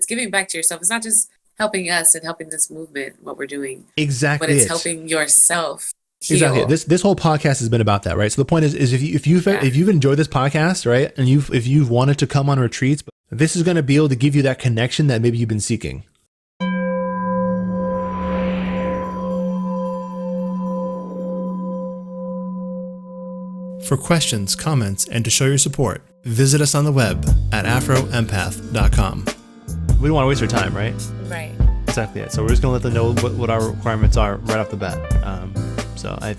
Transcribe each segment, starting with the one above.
it's giving back to yourself. It's not just helping us and helping this movement, what we're doing. Exactly. But it's helping yourself heal. Exactly. This whole podcast has been about that, right? So the point is if you've enjoyed this podcast, right, and if you've wanted to come on retreats, this is going to be able to give you that connection that maybe you've been seeking. For questions, comments, and to show your support, visit us on the web at afroempath.com. We don't want to waste our time, right? Right. Exactly it. So we're just going to let them know what our requirements are right off the bat. So I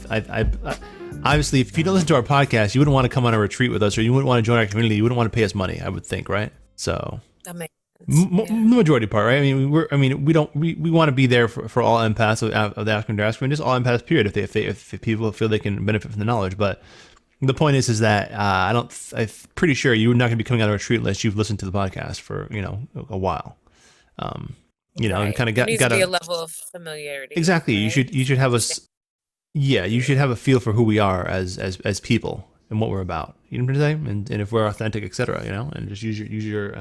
obviously, if you don't listen to our podcast, you wouldn't want to come on a retreat with us, or you wouldn't want to join our community. You wouldn't want to pay us money, I would think, right? So that makes sense. The majority part, right? I mean, we want to be there for all empaths of the African diaspora, and just all empaths, period. If people feel they can benefit from the knowledge, but the point is that I'm pretty sure you're not going to be coming on a retreat unless you've listened to the podcast for a while. And kind of got to be a level of familiarity. Exactly. Right? You should have you should have a feel for who we are as people and what we're about. You know what I'm saying? And if we're authentic, etc. And just use your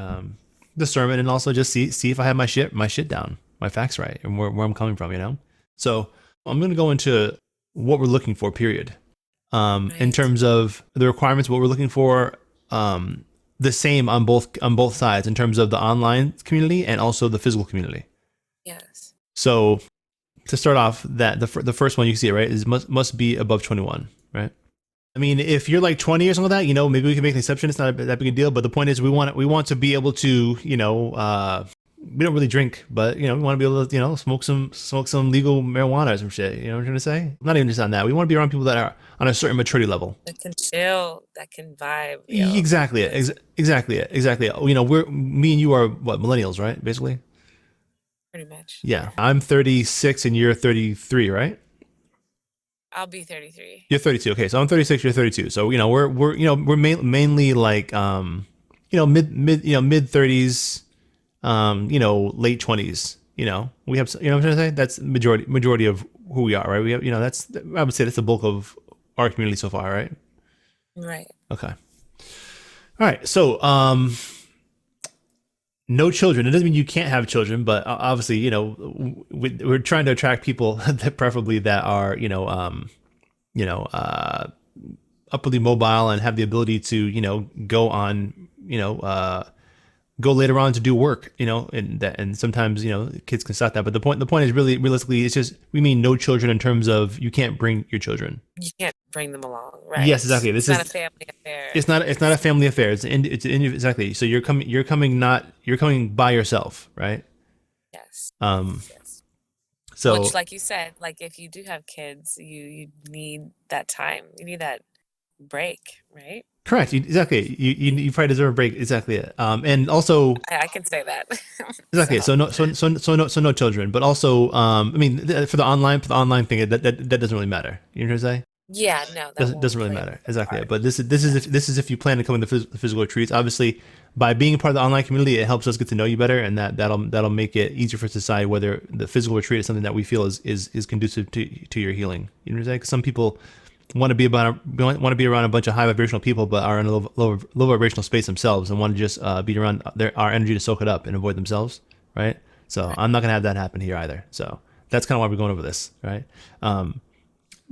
discernment, and also just see if I have my shit down, my facts right, and where I'm coming from. So I'm going to go into what we're looking for. Period. Right. In terms of the requirements, what we're looking for, the same on both sides in terms of the online community and also the physical community. Yes. So to start off, that the first one you see it, right, is must be above 21, right? I mean, if you're like 20 or something like that, maybe we can make an exception. It's not that big a deal, but the point is we want to be able to, we don't really drink, but we want to be able to smoke some legal marijuana or some shit. You know what I'm trying to say? Not even just on that. We want to be around people that are on a certain maturity level. That can chill, that can vibe. Exactly it. Exactly. Me and you are what, millennials, right? Basically. Pretty much. Yeah. I'm 36 and you're 33, right? I'll be 33. You're 32. Okay, so I'm 36. You're 32. So we're mainly like mid 30s. Late 20s, we have, what I'm trying to say? That's majority of who we are, right? We have, I would say that's the bulk of our community so far, right? Right. Okay. All right. So, no children. It doesn't mean you can't have children, but obviously, we're trying to attract people that preferably that are, upwardly mobile and have the ability to, go on, go later on to do work, and sometimes, kids can stop that. But the point is really, realistically, it's just, we mean no children in terms of you can't bring your children. You can't bring them along, right? Yes, exactly. It's not a family affair. It's not a family affair. It's exactly. So you're coming by yourself, right? Yes. Yes. So which, like you said, like if you do have kids, you need that time. You need that break, right? Correct. Exactly. You probably deserve a break. Exactly it. And also, I can say that. Exactly. So no children. But also, I mean, for the online thing, that doesn't really matter. You know what I'm saying? Yeah. No. That doesn't really matter. Exactly. It. But this is if you plan to come in the physical retreats. Obviously, by being a part of the online community, it helps us get to know you better, and that'll make it easier for us to decide whether the physical retreat is something that we feel is conducive to your healing. You know what I'm saying? Because some people want to be around a bunch of high vibrational people, but are in a low vibrational space themselves, and want to just be around our energy to soak it up and avoid themselves, right? So I'm not gonna have that happen here either. So that's kind of why we're going over this, right?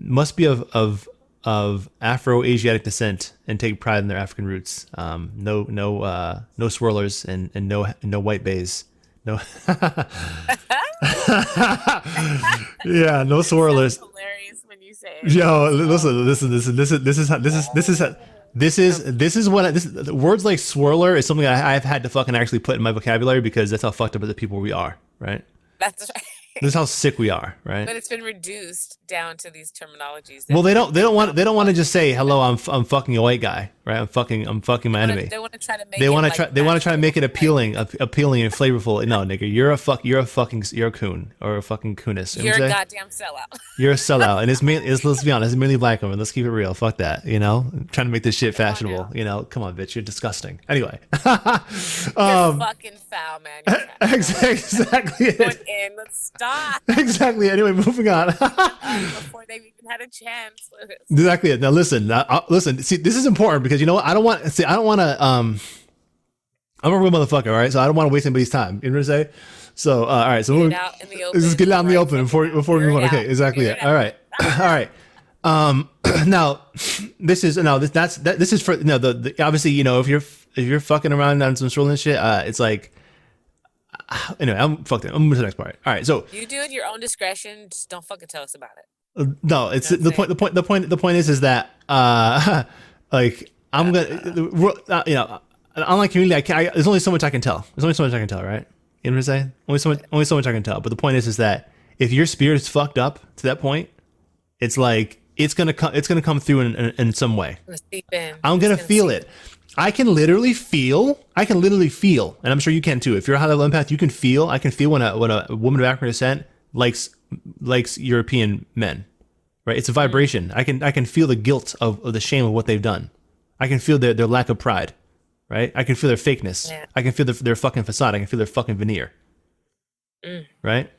Must be of Afro-Asiatic descent and take pride in their African roots. No swirlers and no white bays. No. Yeah, no swirlers. Yo, listen. Words like swirler is something I've had to fucking actually put in my vocabulary because that's how fucked up the people we are, right? That's right. This is how sick we are, right? But it's been reduced down to these terminologies. Well, they don't want to just say hello. I'm fucking a white guy, right? I'm fucking my enemy. They want to try to make. They want to try to make it appealing and flavorful. No, nigga, you're a coon or a fucking cooness. You're a goddamn sellout. You're a sellout, and let's be honest, it's mainly black women. Let's keep it real. Fuck that, I'm trying to make this shit fashionable. Come on, bitch, you're disgusting. Anyway, you're fucking foul, man. Exactly. Let's stop. Exactly. Anyway, moving on. Before they even had a chance. Exactly. Now listen. See, this is important because I don't want to. I'm a real motherfucker, all right? So I don't want to waste anybody's time. You know what I'm saying? So, all right. So Get it we'll, out in the let's just open get it out in the right open fucking now. before we Air move it on. Okay, out. exactly Air it. it All out. right. All right. Now this is no this that's that this is for no the obviously if you're fucking around on some stolen shit it's like anyway I'm fucked it. I'm moving to the next part. All right, so You do it at your own discretion. Just don't fucking tell us about it. no, You it's know what I'm saying? the point is that like I'm gonna an online community there's only so much I can tell. There's only so much I can tell, right? You know what I'm saying? Only so much I can tell. But the point is that if your spirit is fucked up to that point, it's like it's gonna come through in some way. It's gonna seep in. I'm It's gonna gonna feel seep it. I can literally feel, and I'm sure you can too. If you're a high level empath, you can feel. I can feel when a woman of African descent likes European men, right? It's a vibration. I can feel the guilt of the shame of what they've done. I can feel their lack of pride, right? I can feel their fakeness. in. I can feel their fucking facade. I can feel their fucking veneer, Yeah. right?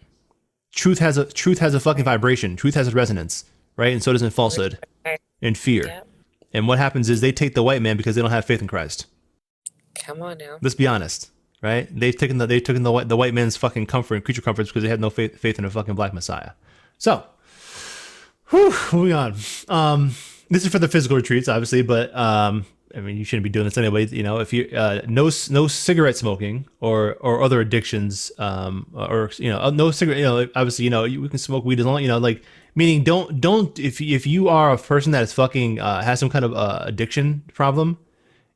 Truth has a fucking vibration. Truth has a resonance, right? And so does falsehood Right. and fear. Yep. And what happens is they take the white man because they don't have faith in Christ. Come on now. Let's be honest, right? They've taken the white man's fucking comfort and creature comforts because they have no faith in a fucking black messiah. So, moving on. This is for the physical retreats, obviously, but I mean, you shouldn't be doing this anyway. You know, if you no cigarette smoking or other addictions, or no cigarette. Obviously, we can smoke weed as long. Like meaning don't if you are a person that is fucking has some kind of addiction problem,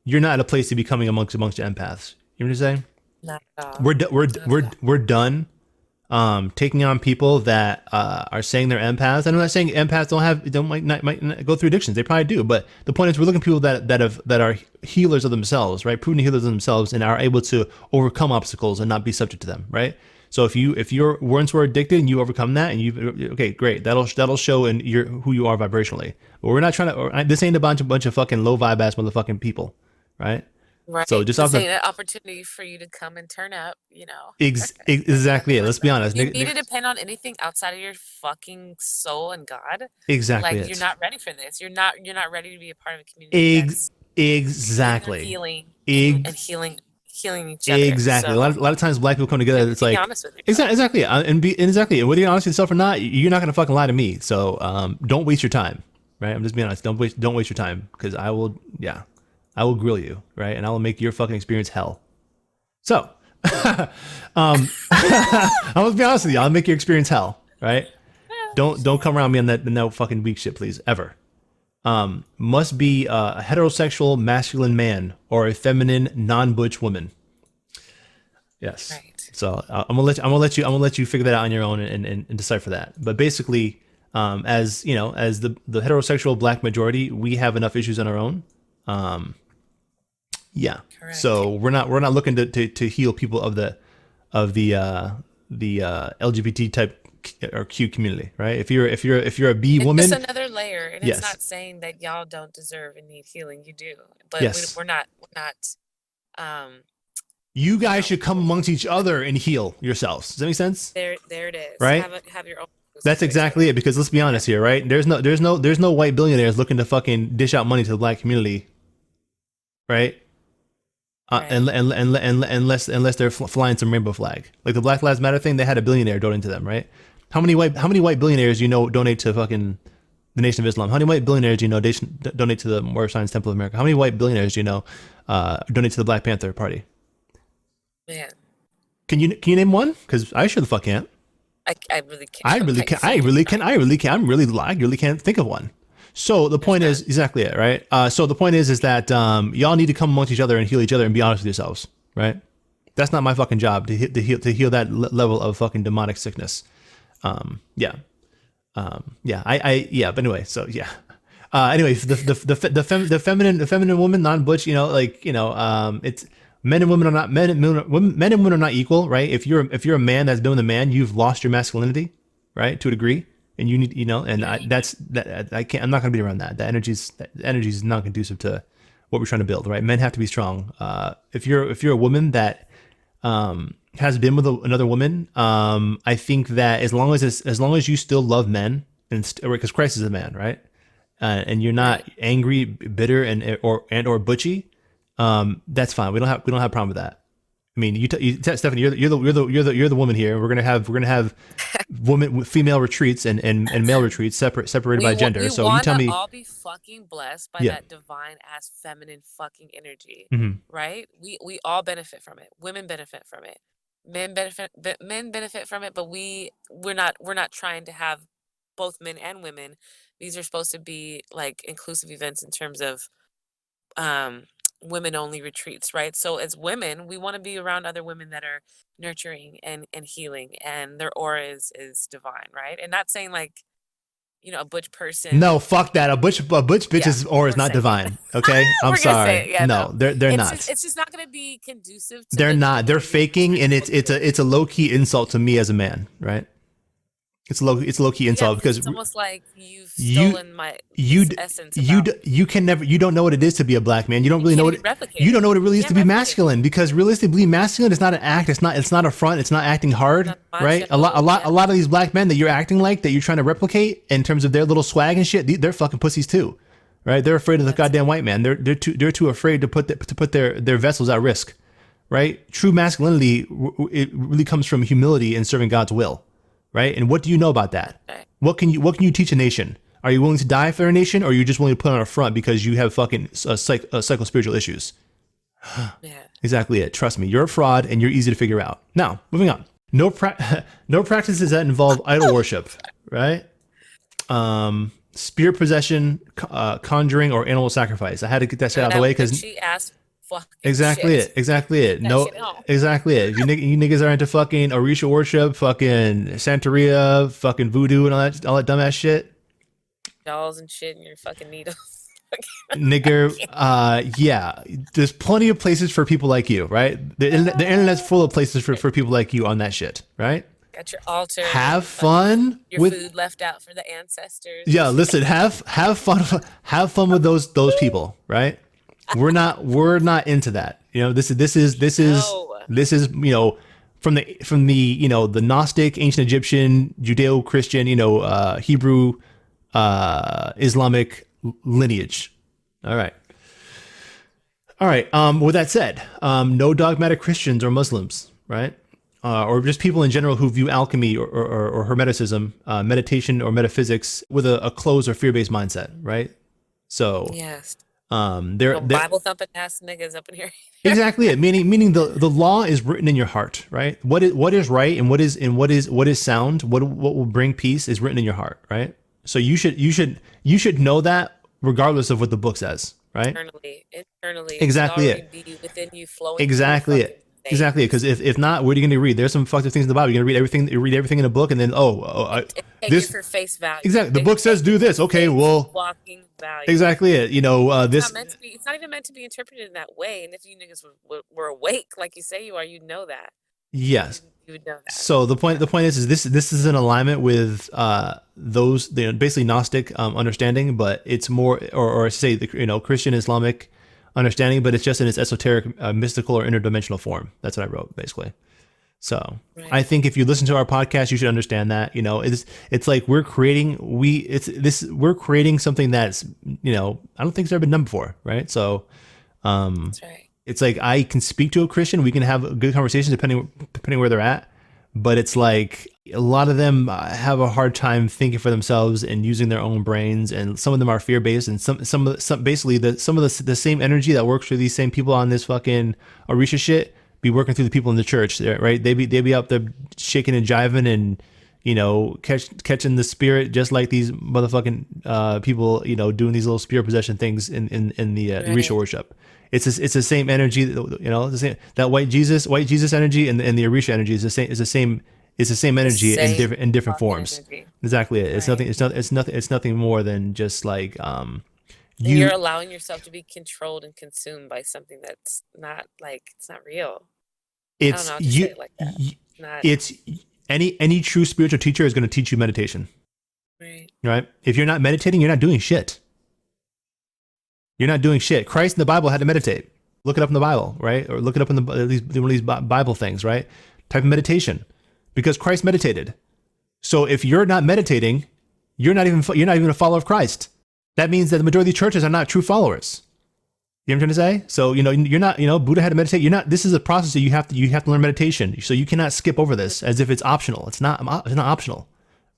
you're not at a place to be coming amongst empaths. You know what I'm saying? Not at all. We're done taking on people that are saying they're empaths. I'm not saying empaths might not go through addictions. They probably do, but the point is we're looking at people that are healers of themselves, right? Proven healers of themselves and are able to overcome obstacles and not be subject to them, right? So if you're once were addicted and you overcome that and you okay, great, that'll show in who you are vibrationally. But we're not trying to. This ain't a bunch of fucking low vibe ass motherfucking people, right? Right. So just off This the ain't an opportunity for you to come and turn up, exactly it. Nothing like Let's be that. honest. You need to depend on anything outside of your fucking soul and God. Exactly Like you're it. not ready for this. You're not ready to be a part of a community Ex- that's inner exactly. healing Egg. and healing each other. Exactly. So A lot of times black people come together. It's be like honest with yourself. exactly, exactly. And whether you're honest with yourself or not, you're not gonna fucking lie to me. So don't waste your time, right? I'm just being honest. Don't waste your time because I will. Yeah, I will grill you, right? And I will make your fucking experience hell. So, I'll be honest with you. I'll make your experience hell, right? Don't come around me on that fucking weak shit, please, ever. Must be a heterosexual masculine man or a feminine non-butch woman. Yes. Right. So I'm gonna let you figure that out on your own and decipher that. But basically, as as the heterosexual black majority, we have enough issues on our own. Yeah. Correct. So we're not looking to heal people of the LGBT type or Q community, right? If you're a B It's woman, just another layer, and it's yes, not saying that y'all don't deserve and need healing. You do, but yes, we're not. Um, you you guys know, should come amongst each other and heal yourselves. Does that make sense? there it is. Right? Have your own That's situation. exactly it. Because let's be honest here, right? There's no white billionaires looking to fucking dish out money to the black community, right? Right. Unless they're flying some rainbow flag, like the Black Lives Matter thing, they had a billionaire donate to them, right? How many white billionaires donate to fucking the Nation of Islam? How many white billionaires donate to the Moorish Science Temple of America? How many white billionaires donate to the Black Panther Party? Man, Can you name one? Because I sure the fuck can't. I really can't. I really can. I really can. I really can't think of one. So the point is exactly it, right? So the point is that y'all need to come amongst each other and heal each other and be honest with yourselves, right? That's not my fucking job to heal that level of fucking demonic sickness. Yeah, yeah. But anyway, so yeah. Anyway, the feminine woman, non-butch, it's men and women are not men and women are not equal, right? If you're a man that's been with a man, you've lost your masculinity, right, to a degree, and you need I can't. I'm not gonna be around that. That energy is not conducive to what we're trying to build, right? Men have to be strong. If you're a woman that has been with another woman, I think that as long as you still love men, and because Christ is a man, right? And you're not angry, bitter, and or butchy, that's fine. We don't have a problem with that. I mean, Stephanie, you're the woman here. We're gonna have female retreats and male retreats separated by gender. We So you want tell to me, all be fucking blessed by yeah, that divine ass feminine fucking energy, hmm right? We all benefit from it. Women benefit from it. Men benefit from it, but we're not trying to have both men and women. These are supposed to be like inclusive events in terms of um women only retreats, right? So as women, we want to be around other women that are nurturing and healing, and their aura is divine, right? And not saying like, a butch person. no, fuck that. A butch Yeah, bitch's aura is we're not saying it. divine. Okay, I'm We're gonna say sorry. it. Yeah, no. No, they're It's just not. it's just not gonna be conducive to They're the not. They're community that faking, we're and supposed to be. it's a low key insult to me as a man, right? It's a low key Yeah, insult because because it's almost like you've you stolen my you this essence about me. you can never, you don't know what it is to be a black man. You don't You really know can't what even replicate you it. don't know what it really You is to can't be replicate it. masculine, because realistically masculine is not an act. It's not a front. It's not acting hard, Not right? macho. A Yeah. lot of these black men that you're acting like, that you're trying to replicate in terms of their little swag and shit, they're fucking pussies too, right? They're afraid of the That's goddamn white man. They're too afraid to put their vessels at risk, right? True masculinity, it really comes from humility and serving God's will, right? And what do you know about that? right. What can you teach a nation? Are you willing to die for a nation, or are you just willing to put on a front because you have fucking psycho spiritual issues? Yeah. Exactly it. Trust me, you're a fraud and you're easy to figure out. Now, moving on. No practices that involve idol worship, right? Spirit possession, conjuring, or animal sacrifice. I had to get that shit out of the way because She asked fucking exactly shit. it. Exactly it. That No, shit home. exactly it. If you niggas are into fucking Orisha worship, fucking Santeria, fucking voodoo, and all that dumbass shit, Dolls and shit and your fucking needles. nigger, yeah, there's plenty of places for people like you, right? The internet's full of places for people like you on that shit, right? Got your altar and Have fucking fun your with, food left out for the ancestors. yeah, listen, have fun with those people, right? We're not into that. No. This is, from the the Gnostic, ancient Egyptian, Judeo-Christian, Hebrew, Islamic lineage. All right. All right. With that said, no dogmatic Christians or Muslims, right? Or just people in general who view alchemy or hermeticism, meditation or metaphysics with a closed or fear-based mindset, right? So, Yes. they're, No they're Bible thumping ass niggas up in here. exactly it. Meaning the law is written in your heart, right? What is right and what is sound, what will bring peace is written in your heart, right? So you should know that regardless of what the book says, right? Internally, it should Exactly already it. be within you, flowing through your Exactly fucking it. Exactly it. veins. Because if not, what are you going to read? There's some fucked up things in the Bible. You're going to read everything in a book, and then And take it this for face value. exactly, the book says Take it do for this. Okay, face well, walking value. exactly it. It's not This meant to be. It's not even meant to be interpreted in that way. And if you niggas were awake, like you say you are, you'd know that. yes. You would know that. So the point Yeah. the point is this is in alignment with those, basically Gnostic understanding, but it's more, or say the Christian Islamic understanding, but it's just in its esoteric, mystical or interdimensional form. That's what I wrote basically. So I Right. think if you listen to our podcast, you should understand that it's like we're creating something that's I don't think it's ever been done before, right? So That's right. it's like I can speak to a Christian, we can have a good conversation depending where they're at, but it's like a lot of them have a hard time thinking for themselves and using their own brains, and some of them are fear based, and some basically some of the same energy that works for these same people on this fucking Orisha shit be working through the people in the church, right? They be up there shaking and jiving and catching the spirit, just like these motherfucking people doing these little spirit possession things in the Orisha Right. worship. It's the same energy, the same, that white Jesus energy, and the Orisha energy is the same The energy in same different fucking forms. energy. Exactly it. It's Right. nothing. It's nothing more than just like And you're you. allowing yourself to be controlled and consumed by something that's not like it's not real. I don't know. It's I'll just say you. it like that. Not It's any true spiritual teacher is going to teach you meditation, right. right? If you're not meditating, you're not doing shit. You're not doing shit. Christ in the Bible had to meditate. Look it up in the Bible, right? Or look it up in one of these Bible things, right? Type of meditation, because Christ meditated. So if you're not meditating, you're not even a follower of Christ. That means that the majority of churches are not true followers. You know what I'm trying to say? So, you're not, Buddha had to meditate. You're not, this is a process that you have to learn meditation. So you cannot skip over this as if it's optional. It's not optional,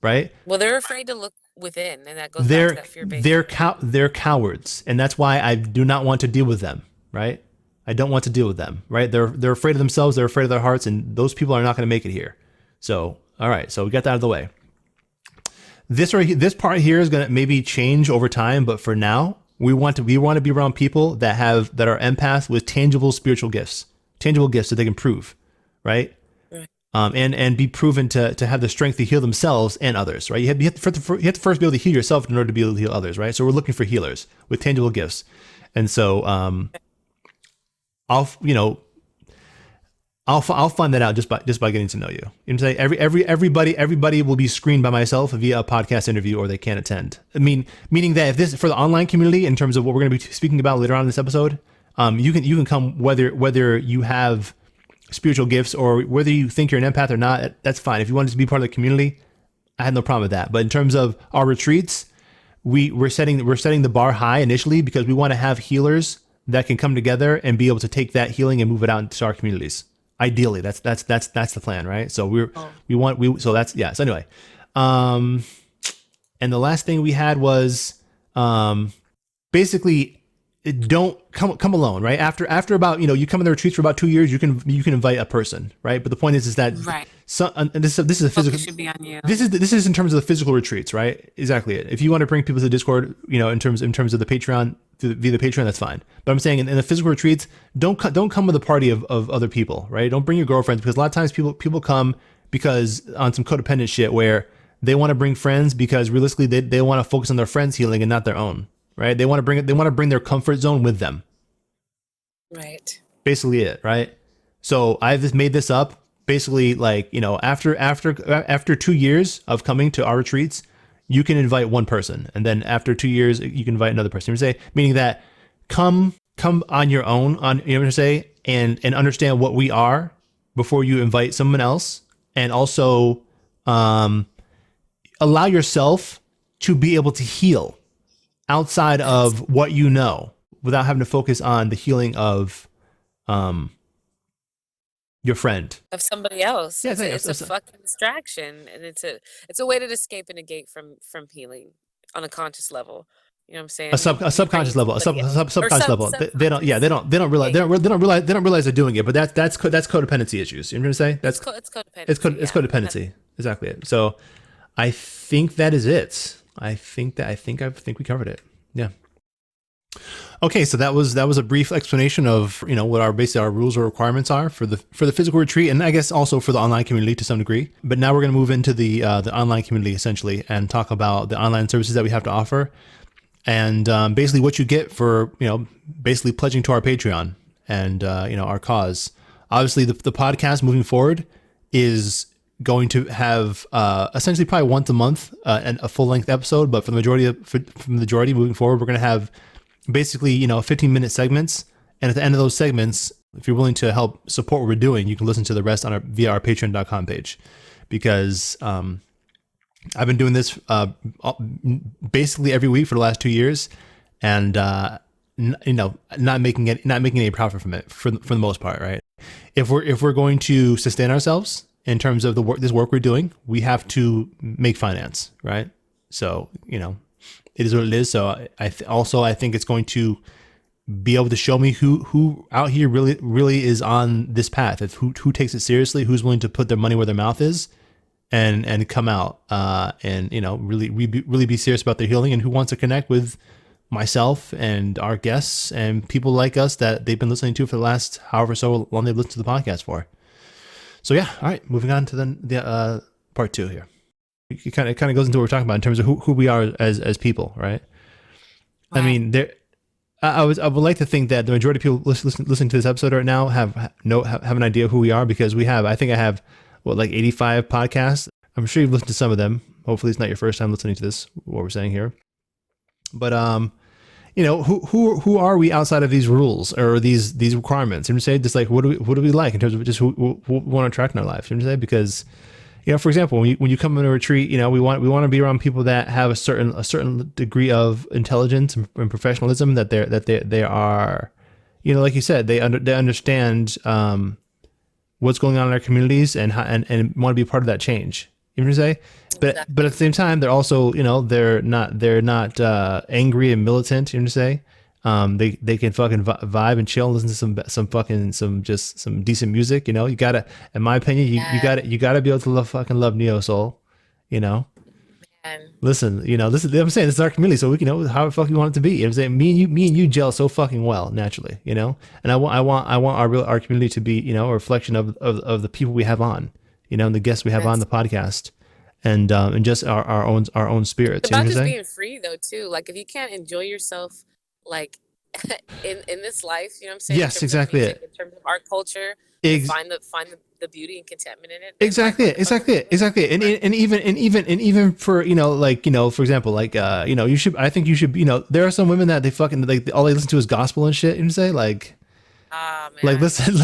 right? Well, they're afraid to look within, and that goes back to They're, that fear-based thinking. they're cowards. And that's why I do not want to deal with them, right? I don't want to deal with them, right? They're afraid of themselves. They're afraid of their hearts. And those people are not going to make it here. So, all right. So we got that out of the way. This part here is going to maybe change over time, but for now, we want to be around people that are empaths with tangible gifts that they can prove, right? Right. And be proven to have the strength to heal themselves and others, right? You have to first be able to heal yourself in order to be able to heal others, right? So we're looking for healers with tangible gifts, and so I'll you know I'll find that out just by getting to know you. You know, say everybody will be screened by myself via a podcast interview, or they can't attend. Meaning that if this for the online community, in terms of what we're going to be speaking about later on in this episode, you can come whether you have spiritual gifts or whether you think you're an empath or not. That's fine. If you wanted to be part of the community, I had no problem with that. But in terms of our retreats, we're setting the bar high initially because we want to have healers that can come together and be able to take that healing and move it out into our communities. Ideally, that's the plan, right? So Oh, so that's, yeah. So anyway, and the last thing we had was basically don't come alone, right? After about, you come in the retreats for about 2 years, you can invite a person, right? But the point is that right. and this is a physical. Focus should be on you. This is in terms of the physical retreats, right? Exactly it. If you want to bring people to the Discord, in terms of the Patreon, via the Patreon, that's fine. But I'm saying in the physical retreats, don't come with a party of other people, right? Don't bring your girlfriends, because a lot of times people come because on some codependent shit where they want to bring friends because realistically they want to focus on their friends' healing and not their own, right? They want to bring their comfort zone with them. Right. Basically it, right? So I've just made this up. Basically, like, after 2 years of coming to our retreats, you can invite one person, and then after 2 years, you can invite another person. Meaning that come on your own, and understand what we are before you invite someone else, and also allow yourself to be able to heal outside Yes. of what you know, without having to focus on the healing of your friend. Of somebody else. Yeah, It's a fucking distraction, and it's a way to escape and negate from healing on a conscious level. You know what I'm saying? a You bring subconscious level, somebody else. Or subconscious level. They don't, yeah, subconscious. they don't realize, Yeah, they don't realize they're doing it. But that's codependency issues. You know what I'm saying? it's It's codependency. it's Yeah. codependency. Exactly it. So I think that is it. I think we covered it. Yeah. Okay, so that was a brief explanation of what our rules or requirements are for the physical retreat, and I guess also for the online community to some degree. But now we're going to move into the online community essentially and talk about the online services that we have to offer, and basically what you get for basically pledging to our Patreon and our cause. Obviously, the podcast moving forward is going to have essentially probably once a month and a full length episode. But for the majority moving forward, we're going to have basically 15-minute segments, and at the end of those segments, if you're willing to help support what we're doing, you can listen to the rest via our patreon.com page, because I've been doing this basically every week for the last 2 years, and not making any profit from it for the most part, right? If we're going to sustain ourselves in terms of this work we're doing, we have to make finance, right? So it is what it is. So I think it's going to be able to show me who out here really is on this path, if who takes it seriously, who's willing to put their money where their mouth is, and come out and really be serious about their healing, and who wants to connect with myself and our guests and people like us that they've been listening to for the last however so long they've listened to the podcast for. So yeah, all right, moving on to the part two here. It kind of goes into what we're talking about in terms of who we are as people, right? I mean, I would like to think that the majority of people listening to this episode right now have an idea of who we are, because I have like 85 podcasts. I'm sure you've listened to some of them. Hopefully it's not your first time listening to this, what we're saying here. But who are we outside of these rules or these requirements? And say just like what do we like in terms of just who we want to attract in our life? You know what I'm saying? Because for example, when you come on a retreat, we want to be around people that have a certain degree of intelligence and professionalism, that they are like you said, they understand what's going on in our communities and and want to be part of that change. You know what I'm saying? But at Exactly. the same time, they're also, they're not angry and militant. You know what I'm saying? They can fucking vibe and chill and listen to some decent music. You gotta, in my opinion, Yeah. you gotta be able to love neo soul. You know, And listen, this is, I'm saying, this is our community, so we can know how the fuck you want it to be. You know what I'm saying? Me and you gel so fucking well naturally. And I want our community to be, a reflection of the people we have on, and the guests we have on that's the podcast, and just our own spirits. You know about what I'm just saying? being free though too. Like if you can't enjoy yourself like in this life, you know what I'm saying, in Yes, terms of exactly music, it. in terms of art culture, and Ex- find the beauty and contentment in it, then like Exactly what it. the fuck are Exactly we it. doing? Exactly it. Right. And even for, for example, like, you should, I think you should, there are some women that they fucking, like, all they listen to is gospel and shit. You know what I'm saying? Ah Like, man. listen,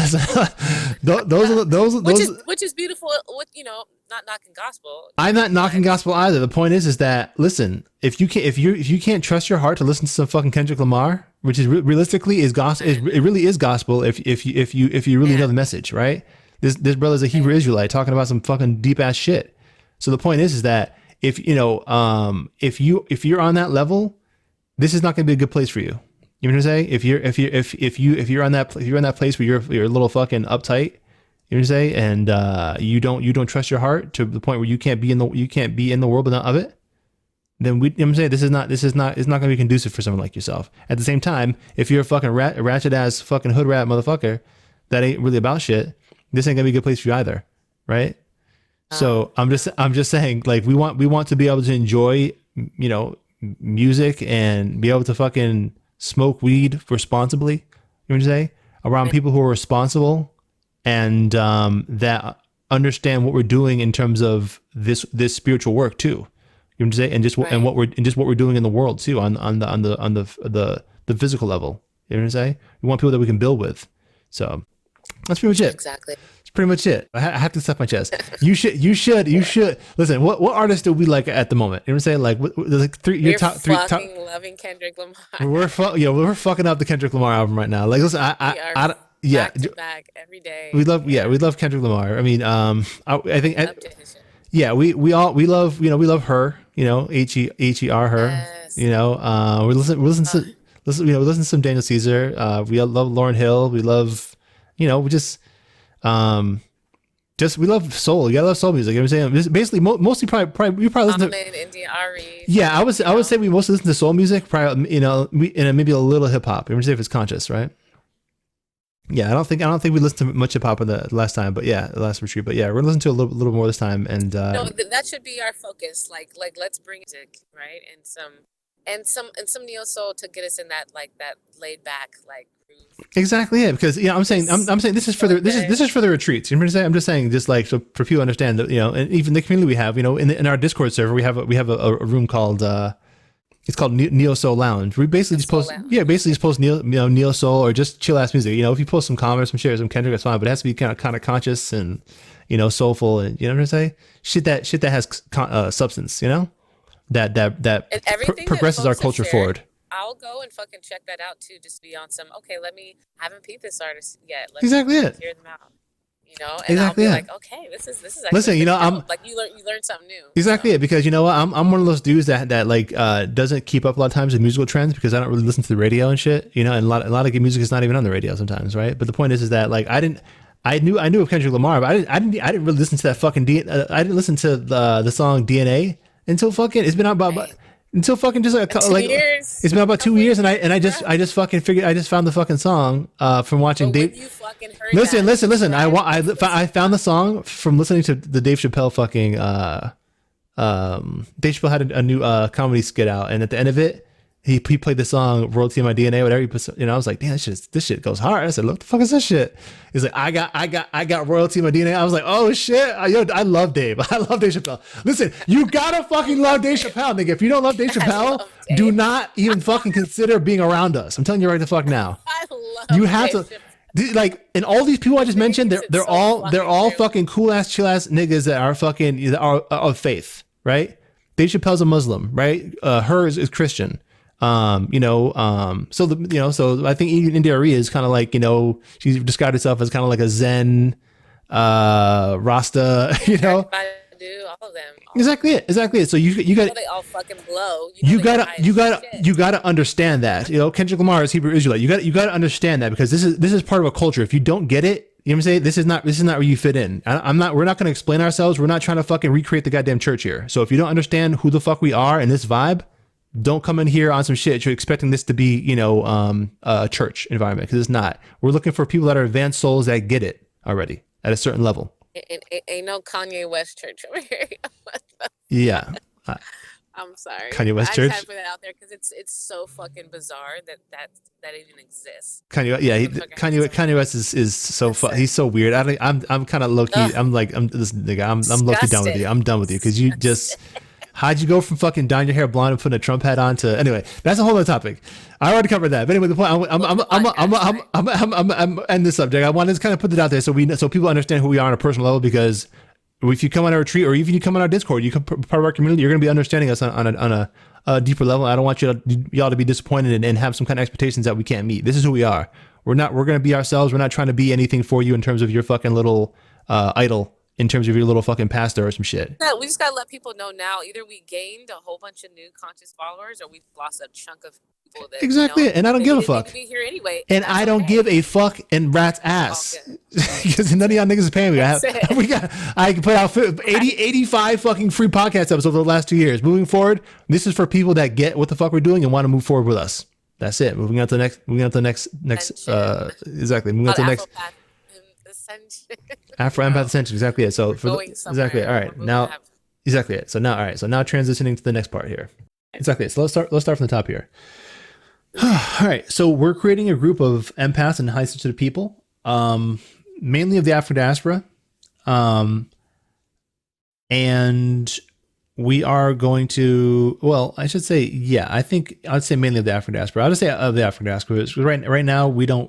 those are those. Which is beautiful with, not knocking gospel, I'm not knocking but gospel either. The point is that, listen, if you can't trust your heart to listen to some fucking Kendrick Lamar, which is realistically is gospel, man, it really is gospel if you really know man, the message, right? This brother's a Hebrew man. Israelite talking about some fucking deep ass shit. So the point is that if you're on that level, this is not going to be a good place for you. You know what I'm saying? If you're on that place where you're a little fucking uptight, you know what I'm saying, and you don't trust your heart to the point where you can't be in the world without of it, then you know what I'm saying, this is not it's not going to be conducive for someone like yourself. At the same time, if you're a fucking ratchet ass fucking hood rat motherfucker that ain't really about shit, this ain't gonna be a good place for you either, right? So I'm just No. I'm just saying, like, we want to be able to enjoy, music and be able to fucking smoke weed responsibly. You know what I'm saying? Around Man, people who are responsible and that understand what we're doing in terms of this spiritual work too. You know what I'm saying? right. Just what we're doing in the world too, on the physical level. You know what I'm saying? We want people that we can build with. So that's pretty much it. Exactly. That's pretty much it. I have to stuff my chest. You should listen. What artists do we like at the moment? You know what I'm saying? Like, there's like three. Your We're top three top. fucking loving Kendrick Lamar. We're fucking up the Kendrick Lamar album right now. Like, listen, We are yeah, back to back every we day. love, yeah, Yeah. we love Kendrick Lamar. I mean, I think, Love to his shit. yeah, we love, we love her. Her her. Yes. We listen to some Daniel Caesar. We love Lauryn Hill. We love, we um we love soul. You gotta love soul music. You know what I'm saying? Basically, mostly probably we probably listen to. Common, Indian Ari, Yeah, I would say we mostly listen to soul music. Probably, and maybe a little hip hop. I'm gonna say if it's conscious, right? Yeah, I don't think we listened to much hip hop in the last time, but yeah, the last retreat. But yeah, we're listening to a little more this time, and No, that should be our focus. Like let's bring music, right? And some neo soul to get us in that laid back like groove. exactly it. Because Just I'm saying this is for the feeling this is good. this is for the retreats. You know what I'm saying? I'm just saying, just like, so for people to understand that, and even the community we have, in our Discord server, we have a room called it's called Neo Soul Lounge. We basically The just soul post, yeah, lounge. basically just post Neo Soul or just chill ass music. If you post some comments, some shares, some Kendrick, that's fine, but it has to be kind of conscious and soulful, and you know what I'm saying? Shit that has substance. That And everything that progresses our folks have culture shared, forward. I'll go and fucking check that out too. Just be on some. Okay, haven't peeped this artist yet. Let me Exactly it. hear them out. And I'll Exactly be it. like, okay, this is actually Listen, pretty I'm dope. Like you learn something new. exactly So it, because you know what, I'm one of those dudes that like doesn't keep up a lot of times with musical trends because I don't really listen to the radio and shit. And a lot of good music is not even on the radio sometimes, right? But the point is that, like, I knew of Kendrick Lamar, but I didn't really listen to that fucking I didn't listen to the song DNA until fucking it's been out about right. until fucking just And two like years, it's been about 2 years, and I just bruh. I just fucking figured, I just found the fucking song from watching But when Dave. you fucking heard Listen, that, listen, listen. I bruh, wa- I listen. I found the song from listening to the Dave Chappelle fucking Dave Chappelle had a new comedy skit out, and at the end of it, he played the song "Royalty in My DNA," whatever. I was like, damn, this shit goes hard. I said, what the fuck is this shit? He's like, I got royalty in my DNA. I was like, oh shit, I love Dave. I love Dave Chappelle. Listen, you gotta fucking love Dave Chappelle, nigga. If you don't love Dave I Chappelle, love do Dave. not even fucking consider being around us. I'm telling you right the fuck now. I You love have Dave to. Chappelle. Like, and all these people I just mentioned, Makes they're it they're so all they're fucking all real. fucking cool ass, chill ass niggas that are fucking that are of faith, right? Dave Chappelle's a Muslim, right? Her is Christian. So so I think India Arie is kind of like, she described herself as kind of like a Zen, Rasta, Erica Badu, all of them, all of them. Exactly it. So you You got know they all fucking blow. You know you they gotta high as you gotta shit. you gotta understand that. Kendrick Lamar is Hebrew Israelite. You gotta understand that, because this is part of a culture. If you don't get it, you know what I'm saying? This is not where you fit in. I'm not. We're not going to explain ourselves. We're not trying to fucking recreate the goddamn church here. So if you don't understand who the fuck we are and this vibe, don't come in here on some shit. You're expecting this to be, a church environment, because it's not. We're looking for people that are advanced souls that get it already at a certain level. Ain't no Kanye West church over here. Yeah, uh, I'm sorry. Kanye West I just had Church. to put that out there because it's so fucking bizarre that even exists. Kanye, yeah, Motherfucker has a Kanye West is so listen. he's so weird. I'm kind of low key. Ugh, I'm this nigga. I'm low key done with you. disgusting. I'm done with you, because you just, Disgusting. how'd you go from fucking dyeing your hair blonde and putting a Trump hat on to, anyway? That's a whole other topic. I already covered that. But anyway, the point Welcome to podcast, right? I'm end this subject. I wanted to kind of put it out there so people understand who we are on a personal level, because if you come on our retreat, or even you come on our Discord, you come part of our community, you're going to be understanding us on a deeper level. I don't want y'all to be disappointed and have some kind of expectations that we can't meet. This is who we are. We're going to be ourselves. We're not trying to be anything for you in terms of your fucking little idol, in terms of your little fucking pastor or some shit. Yeah, we just gotta let people know now. Either we gained a whole bunch of new conscious followers, or we've lost a chunk of people that Exactly. And I don't give maybe a didn't need to fuck. be here anyway, and And that's I don't give okay. a fuck in rat's It's all ass, good. because none of y'all niggas is paying me. That's it. I can put out 85 fucking free podcast episodes over the last 2 years. Moving forward, this is for people that get what the fuck we're doing and want to move forward with us. That's it. Moving on to the next, Ascension. exactly. Moving on Oh, to the the next Afro-Path Ascension. Afro Empath Bro, Ascension. Exactly it. So we're going exactly it. somewhere. All We're right. moving to Now, have. exactly it. So now, all right. So now transitioning to the next part here. Exactly. So let's start from the top here. All right. So we're creating a group of empaths and high sensitive people, mainly of the Afro diaspora. And we are going to, well, I should say, yeah, I'd say mainly of the Afro diaspora. I'll just say of the Afro diaspora. Because right now we have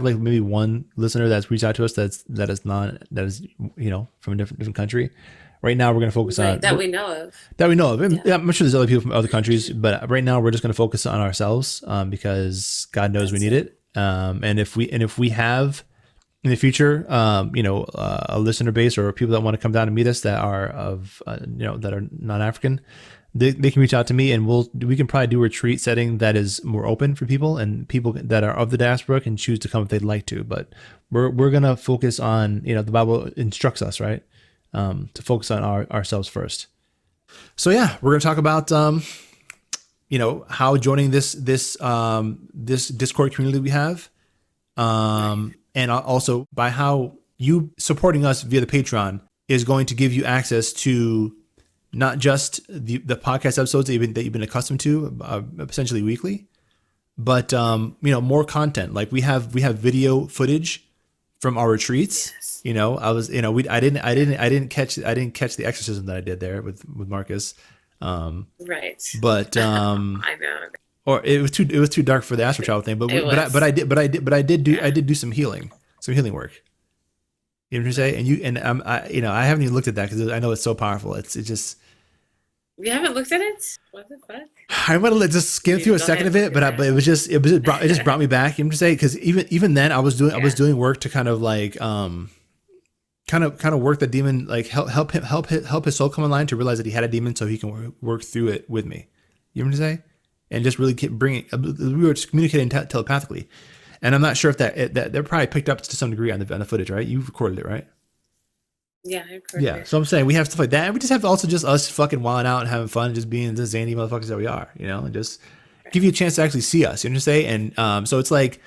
like maybe one listener that's reached out to us that is from a different country. Right now we're going to focus Right, on that we know of. that we know of. Yeah. Yeah, I'm sure there's other people from other countries, but right now we're just going to focus on ourselves, because God knows we That's need it. it. And if we have in the future, a listener base or people that want to come down and meet us that are that are non-African, they can reach out to me, and we can probably do a retreat setting that is more open for people, and people that are of the diaspora can choose to come if they'd like to. But we're gonna focus on, the Bible instructs us, right, to focus on ourselves first. So yeah, we're gonna talk about how joining this Discord community we have, Right. and also by how you supporting us via the Patreon is going to give you access to not just the podcast episodes that you've been accustomed to, essentially weekly, but more content. Like we have video footage from our retreats. Yes. I was we I didn't catch the exorcism that I did there with Marcus, Right. but I know. or it was too dark for the astral travel thing. But It but was. I did do Yeah. some healing work. You know what I'm saying? I haven't even looked at that, because I know it's so powerful. It just, You haven't looked at it? What the fuck? I want to just skim You through need a to go second ahead of and look it, at but it just brought that. me back. You know what I'm saying? Because even then I was Yeah. doing work to kind of like kind of work the demon, like help his soul come in line to realize that he had a demon, so he can work through it with me. You know what I'm saying? And just really keep bringing. We were just communicating telepathically, and I'm not sure if that they're probably picked up to some degree on the footage, right? You recorded it, right? Yeah, I recorded Yeah. it. So I'm saying we have stuff like that, and we just have also just us fucking wilding out and having fun, and just being the zany motherfuckers that we are, and just give you a chance to actually see us. You know what I'm saying? And so it's like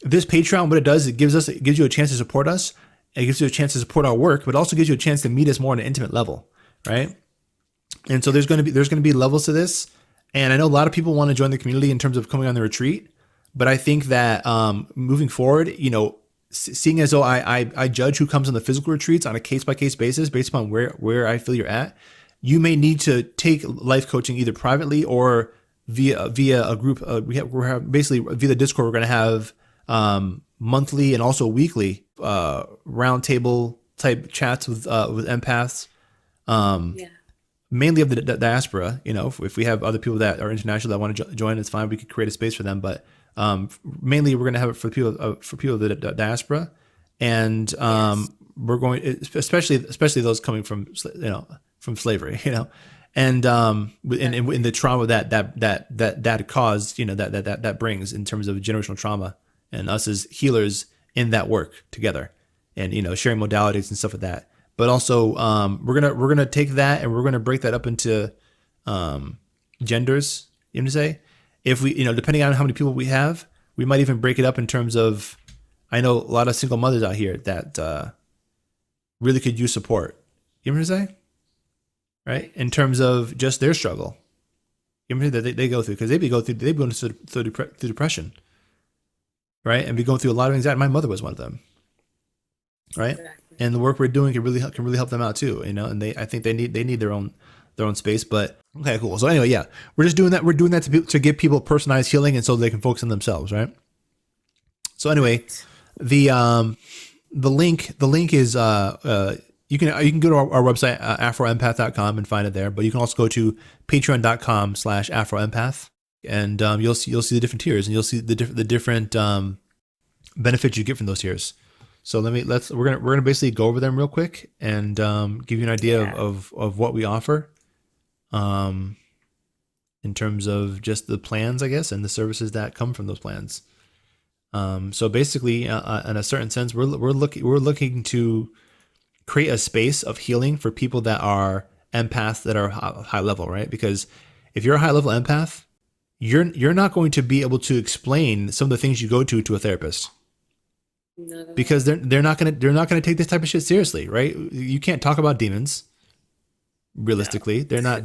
this Patreon, what it does, it gives you a chance to support us. It gives you a chance to support our work, but also gives you a chance to meet us more on an intimate level, right? And so there's going to be levels to this, and I know a lot of people want to join the community in terms of coming on the retreat, but I think that moving forward, seeing as though I judge who comes on the physical retreats on a case by case basis based upon where I feel you're at, you may need to take life coaching either privately or via a group. We're basically via the Discord. We're going to have monthly and also weekly roundtable type chats with empaths, Yeah. mainly of the diaspora. You know, if we have other people that are international that want to join, it's fine. We could create a space for them, but mainly we're going to have it for people of the diaspora, and Yes. we're going, especially those coming from from slavery, and in Exactly. the trauma that caused, that brings in terms of generational trauma, and us as healers in that work together, and sharing modalities and stuff like that. But also, we're gonna take that and we're gonna break that up into genders. You know what I'm saying? If we, depending on how many people we have, we might even break it up in terms of. I know a lot of single mothers out here that really could use support. You know what I'm saying? Right? Right. In terms of just their struggle, you know what I'm saying, that they go through, because they be going through depression, right? And be going through a lot of anxiety. My mother was one of them, right? Exactly. And the work we're doing can really help them out too, And I think they need their own space. But okay, cool. So anyway, yeah, we're just doing that. We're doing that to give people personalized healing, and so they can focus on themselves, right? So anyway, Right. the link is you can go to our website, afroempath.com, and find it there. But you can also go to patreon.com/afroempath, and you'll see the different tiers, and you'll see the different benefits you get from those tiers. So we're gonna basically go over them real quick and give you an idea Yeah. of what we offer, um, in terms of just the plans, I guess, and the services that come from those plans. So basically, in a certain sense, we're looking to create a space of healing for people that are empaths that are high level, right? Because if you're a high level empath, you're not going to be able to explain some of the things you go to a therapist, Not at because all. they're not gonna take this type of shit seriously, right? You can't talk about demons No. realistically. They're not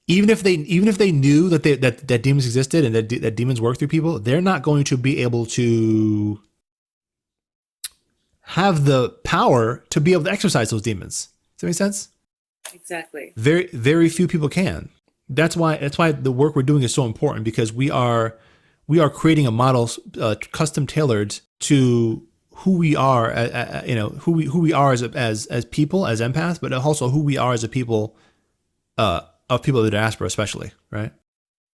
even if they knew that demons existed and that demons work through people, they're not going to be able to have the power to be able to exercise those demons. Does that make sense? Exactly. Very, very few people can. That's why the work we're doing is so important, because we are creating a model, custom tailored to who we are, who we are as people, as empaths, but also who we are as a people, of people of the diaspora, especially, right?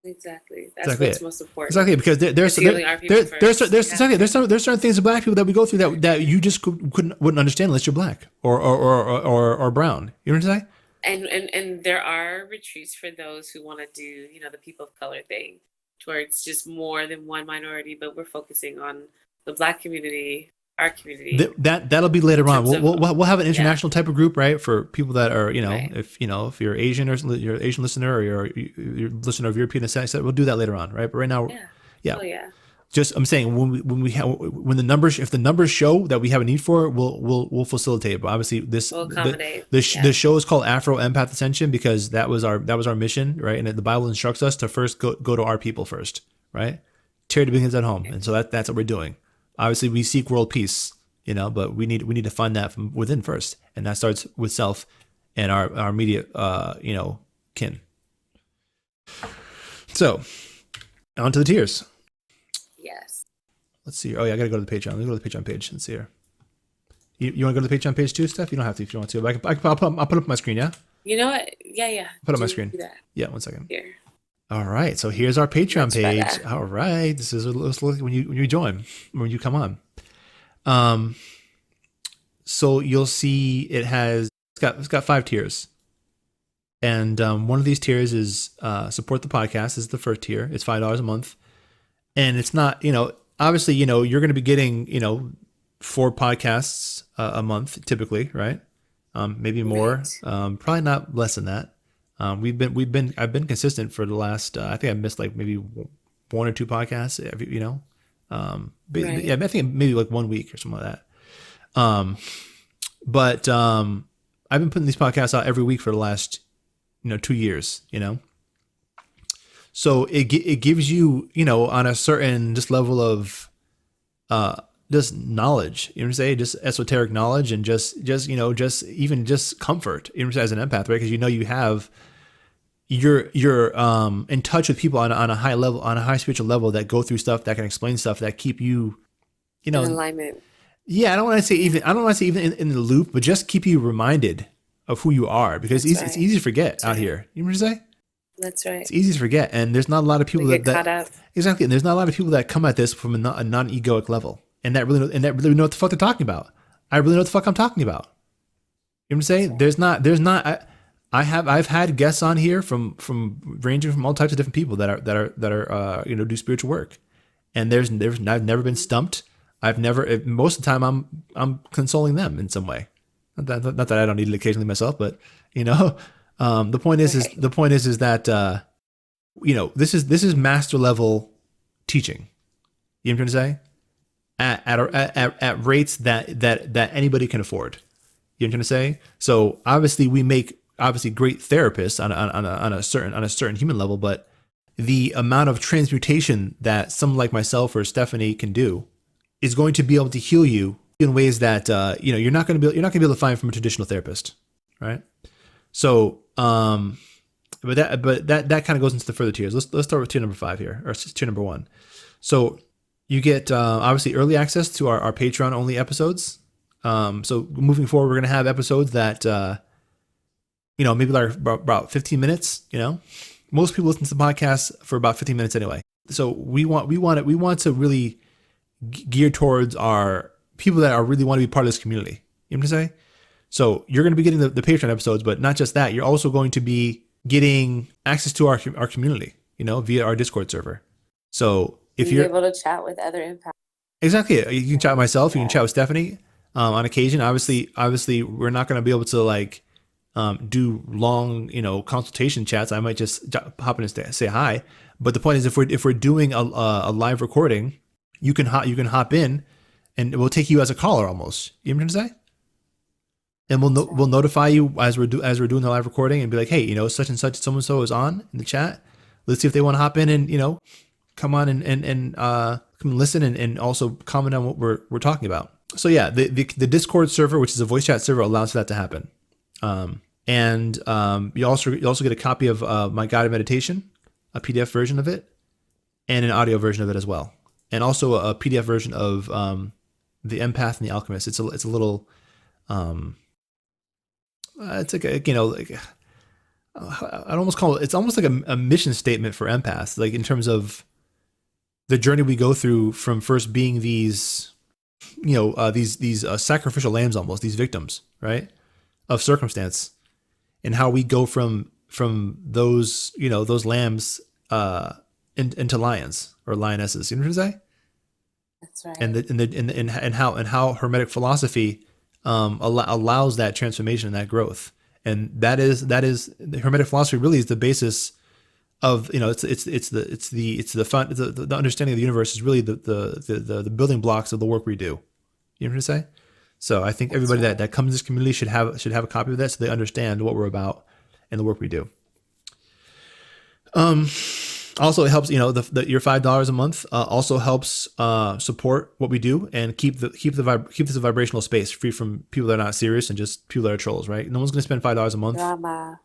Exactly. That's Exactly what's it. most important. Exactly, because It's healing our people first. there's Yeah. exactly there's certain things in Black people that we go through that you just wouldn't understand unless you're Black or brown. You know what I'm saying? And there are retreats for those who want to do, the people of color thing, towards just more than one minority, but we're focusing on the Black community, our community, That'll be in later on. terms We'll, of, we'll have an yeah, international type of group, right, for people that are, right. if you're Asian, or you're an Asian listener, or you're a listener of European descent, we'll do that later on, right? But right now, Yeah. yeah, Oh, yeah. just I'm saying, when the numbers, if the numbers show that we have a need for it, we'll facilitate it. But obviously, We'll accommodate. the Yeah. show is called Afro Empath Ascension, because that was our mission, right? And the Bible instructs us to first go to our people first, right? Charity begins at home, and so that's what we're doing. Obviously, we seek world peace, but we need to find that from within first, and that starts with self and our immediate kin. So on to the tiers. Yes. Let's see. Oh yeah, I gotta go to the Patreon. Let me go to the Patreon page and see here. You want to go to the Patreon page too, Steph? You don't have to if you don't want to. But I'll put up my screen. Yeah, You know what? Yeah, yeah. put up my Do screen. that Yeah, 1 second. here. All right, so here's our Patreon Much page. better. All right, this is let's look when you join, when you come on. Um, so you'll see it's got 5 tiers, and one of these tiers is support the podcast. This is the first tier. It's $5 a month, and it's not, obviously, you're going to be getting 4 podcasts a month typically, right? Maybe more, Right. probably not less than that. I've been consistent for the last, I think I missed like maybe 1 or 2 podcasts every, but yeah, Right. I think maybe like 1 week or something like that. But I've been putting these podcasts out every week for the last 2 years. So it gives you, on a certain just level of just knowledge, you know what I'm saying, just esoteric knowledge, and just even just comfort, as an empath, right? Because you have, you're in touch with people on a high level, on a high spiritual level, that go through stuff, that can explain stuff, that keep you, In know alignment. yeah, I don't want to say even in the loop, but just keep you reminded of who you are, because That's it's right. easy to forget That's out right. here. You know what I'm saying? That's right. It's easy to forget, and there's not a lot of We people get that caught up. exactly, and there's not a lot of people that come at this from a non-egoic level, and that really know what the fuck they're talking about. I really know what the fuck I'm talking about. You know what I'm That's saying? right. There's not. I've had guests on here from ranging from all types of different people that are do spiritual work, and I've never been stumped. I've never most of the time I'm consoling them in some way. Not that I don't need it occasionally myself, but you know, the point is Right. the point is that this is master level teaching. You know what I'm trying to say? At rates that anybody can afford. You know what I'm trying to say? So obviously we make obviously great therapists on a certain human level, but the amount of transmutation that someone like myself or Stephanie can do is going to be able to heal you in ways that you're not going to be able to find from a traditional therapist, right? So, but that kind of goes into the further tiers. Let's start with tier number 5 here, or tier number 1. So you get obviously early access to our Patreon only episodes. So moving forward, we're gonna have episodes that maybe like about 15 minutes. Most people listen to the podcast for about 15 minutes anyway. So we want to really gear towards our people that are really want to be part of this community. You know what I'm saying? So you're going to be getting the Patreon episodes, but not just that. You're also going to be getting access to our community, via our Discord server. So if Be you're able to chat with other impact. exactly, you can chat with myself, you can Yeah. chat with Stephanie on occasion. Obviously, we're not going to be able to like do long, consultation chats. I might just hop in and say hi. But the point is, if we're doing a live recording, you can hop in, and we'll take you as a caller almost. You know what I'm saying? And That's we'll right. notify you as we're doing the live recording, and be like, hey, such and such, so and so is on in the chat. Let's see if they want to hop in and come on and come and listen, and also comment on what we're talking about. So yeah, the Discord server, which is a voice chat server, allows for that to happen. And you also get a copy of my guided meditation, a PDF version of it, and an audio version of it as well, and also a PDF version of the Empath and the Alchemist. It's a little it's like I'd almost call it. It's almost like a mission statement for empaths, like in terms of the journey we go through from first being these these sacrificial lambs, almost these victims, right, of circumstance, and how we go from those those lambs into lions or lionesses. You know what I'm saying? That's right. And how Hermetic philosophy allows that transformation and that growth, and that is the Hermetic philosophy really is the basis of it's the understanding of the universe is really the building blocks of the work we do. You know what I'm saying? So I think That's everybody right. that comes to this community should have a copy of that, so they understand what we're about and the work we do. Also, it helps. Your $5 a month also helps support what we do and keep this a vibrational space free from people that are not serious and just people that are trolls. Right? No one's going to spend $5 a month. Drama.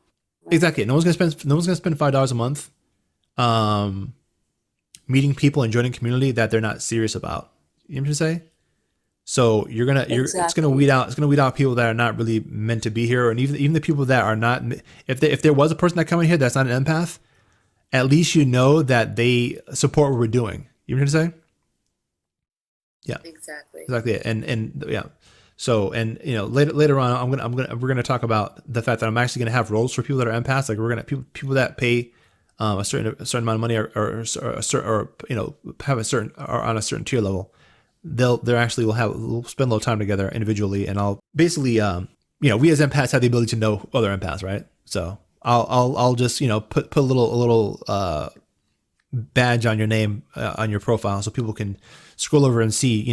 Right. Exactly. No one's going to spend $5 a month meeting people and joining community that they're not serious about. You know what I'm saying? So it's gonna Exactly. weed out people that are not really meant to be here, and even the people that are not. If there was a person that come in here that's not an empath, at least you know that they support what we're doing. You know what I'm saying? Yeah, Exactly. exactly. And yeah. So later on, we're gonna talk about the fact that I'm actually gonna have roles for people that are empaths. Like we're gonna people that pay a certain amount of money or have a certain or on a certain tier level. They're actually we'll spend a little time together individually, and I'll basically we as empaths have the ability to know other empaths, right? So I'll just put a little badge on your name on your profile so people can scroll over and see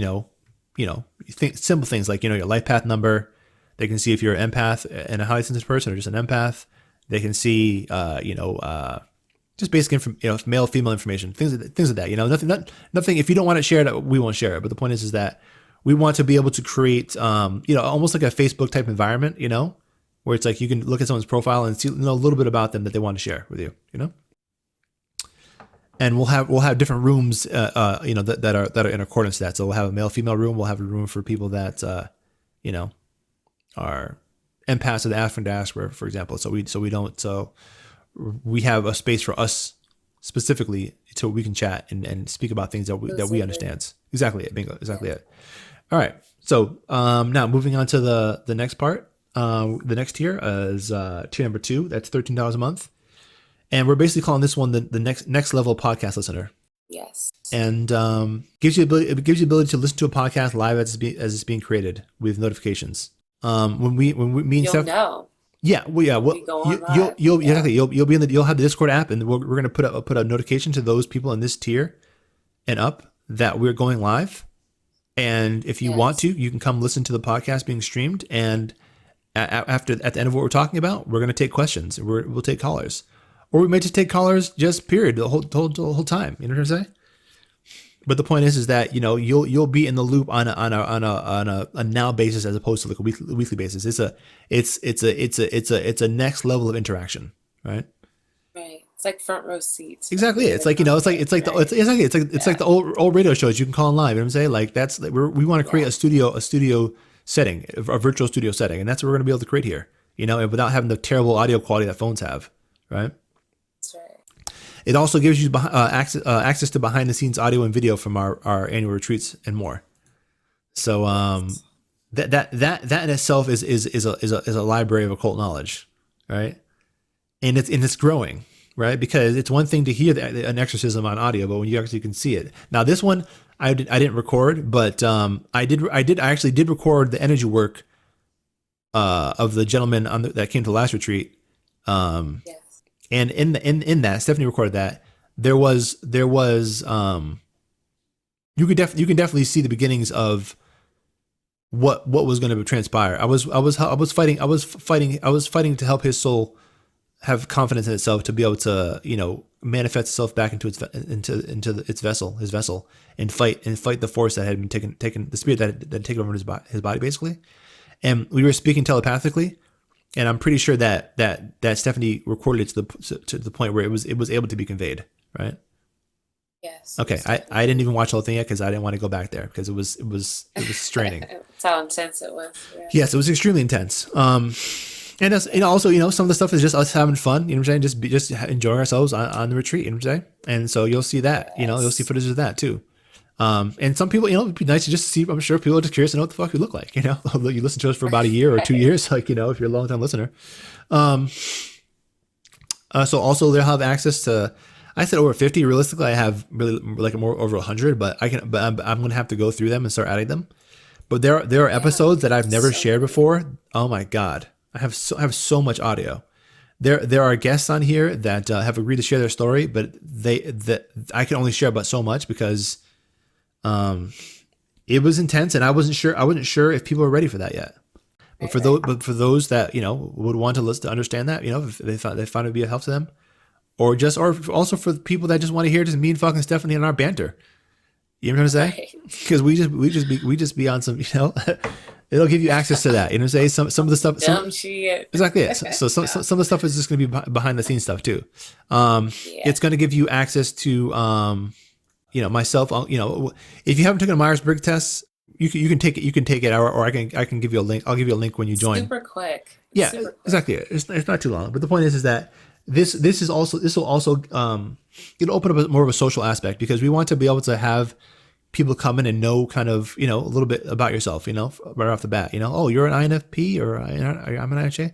simple things like your life path number. They can see if you're an empath and a highly sensitive person or just an empath. They can see just basic male female information, things like that. Nothing. If you don't want it shared, we won't share it. But the point is that we want to be able to create almost like a Facebook type environment, where it's like you can look at someone's profile and see a little bit about them that they want to share with you. And we'll have different rooms, that are in accordance to that. So we'll have a male female room. We'll have a room for people that are empaths of the African diaspora, for example. So we have a space for us specifically so we can chat and speak about things that we understand. Exactly it. Bingo. Exactly it. All right. So now moving on to the next part. The next tier is tier number 2. That's $13 a month, and we're basically calling this one the next level podcast listener. Yes. And gives you the ability to listen to a podcast live as it's being created with notifications. When we me and You'll Steph, know. yeah, well, yeah, When well, we go on live. exactly you'll have the Discord app, and we're gonna put a notification to those people in this tier and up that we're going live. And if you want Yes. to, you can come listen to the podcast being streamed. And at the end of what we're talking about, we're gonna take questions. We'll take callers, or we may just take callers just period the whole time. You know what I'm saying? But the point is that you'll be in the loop on a now basis as opposed to like a weekly basis. It's a next level of interaction, right? Right. It's like front row seats. Exactly. It's like it's like the old radio shows you can call in live. You know what I'm saying? Like we want to create a studio setting, a virtual studio setting, and that's what we're going to be able to create here. And without having the terrible audio quality that phones have, right? That's right. It also gives you access to behind the scenes audio and video from our annual retreats and more. So that in itself is a library of occult knowledge, right? And it's growing, right? Because it's one thing to hear an exorcism on audio, but when you actually can see it. Now this one I didn't record, but I actually did record the energy work of the gentleman that came to the last retreat. Yes. And in that, Stephanie recorded that there was you can definitely see the beginnings of what was going to transpire. I was fighting to help his soul have confidence in itself to be able to manifest itself back into its vessel and fight the force that had been taken the spirit that had taken over his body basically. And we were speaking telepathically. And I'm pretty sure that Stephanie recorded it to the point where it was able to be conveyed, right? Yes. Okay, I didn't even watch the whole thing yet because I didn't want to go back there because it was straining. That's how intense it was. Yeah. Yes, it was extremely intense. And that's, also some of the stuff is just us having fun. You know what I'm saying? Just enjoying ourselves on the retreat. You know what I'm saying? And so you'll see that. Yes. You'll see footage of that too. And some people, it'd be nice to just see. I'm sure people are just curious to know what the fuck we look like. You listen to us for about a year or 2 years, like if you're a long time listener. So also they'll have access to. I said over 50. Realistically, I have really like more over 100, but I'm going to have to go through them and start adding them. But there are episodes that I've never shared before. Oh my god, I have so much audio. There are guests on here that have agreed to share their story, but I can only share about so much because. It was intense, and I wasn't sure if people were ready for that yet. But for those that would want to listen to understand that, if they found it would be a help to them, or also for people that just want to hear just me and fucking Stephanie and our banter. You know what I'm saying? Because we just be on some, it'll give you access to that. You know what I'm saying? Some of the stuff. Exactly. Yeah. So some of the stuff is just going to be behind the scenes stuff too. It's going to give you access to myself. If you haven't taken a Myers-Briggs test, you can take it, or I can give you a link. I'll give you a link when you join. Super quick. Yeah, super quick. Exactly. It's not too long. But the point is that this will also it'll open up more of a social aspect because we want to be able to have people come in and know kind of a little bit about yourself. Right off the bat. Oh, you're an INFP or I'm an IHA.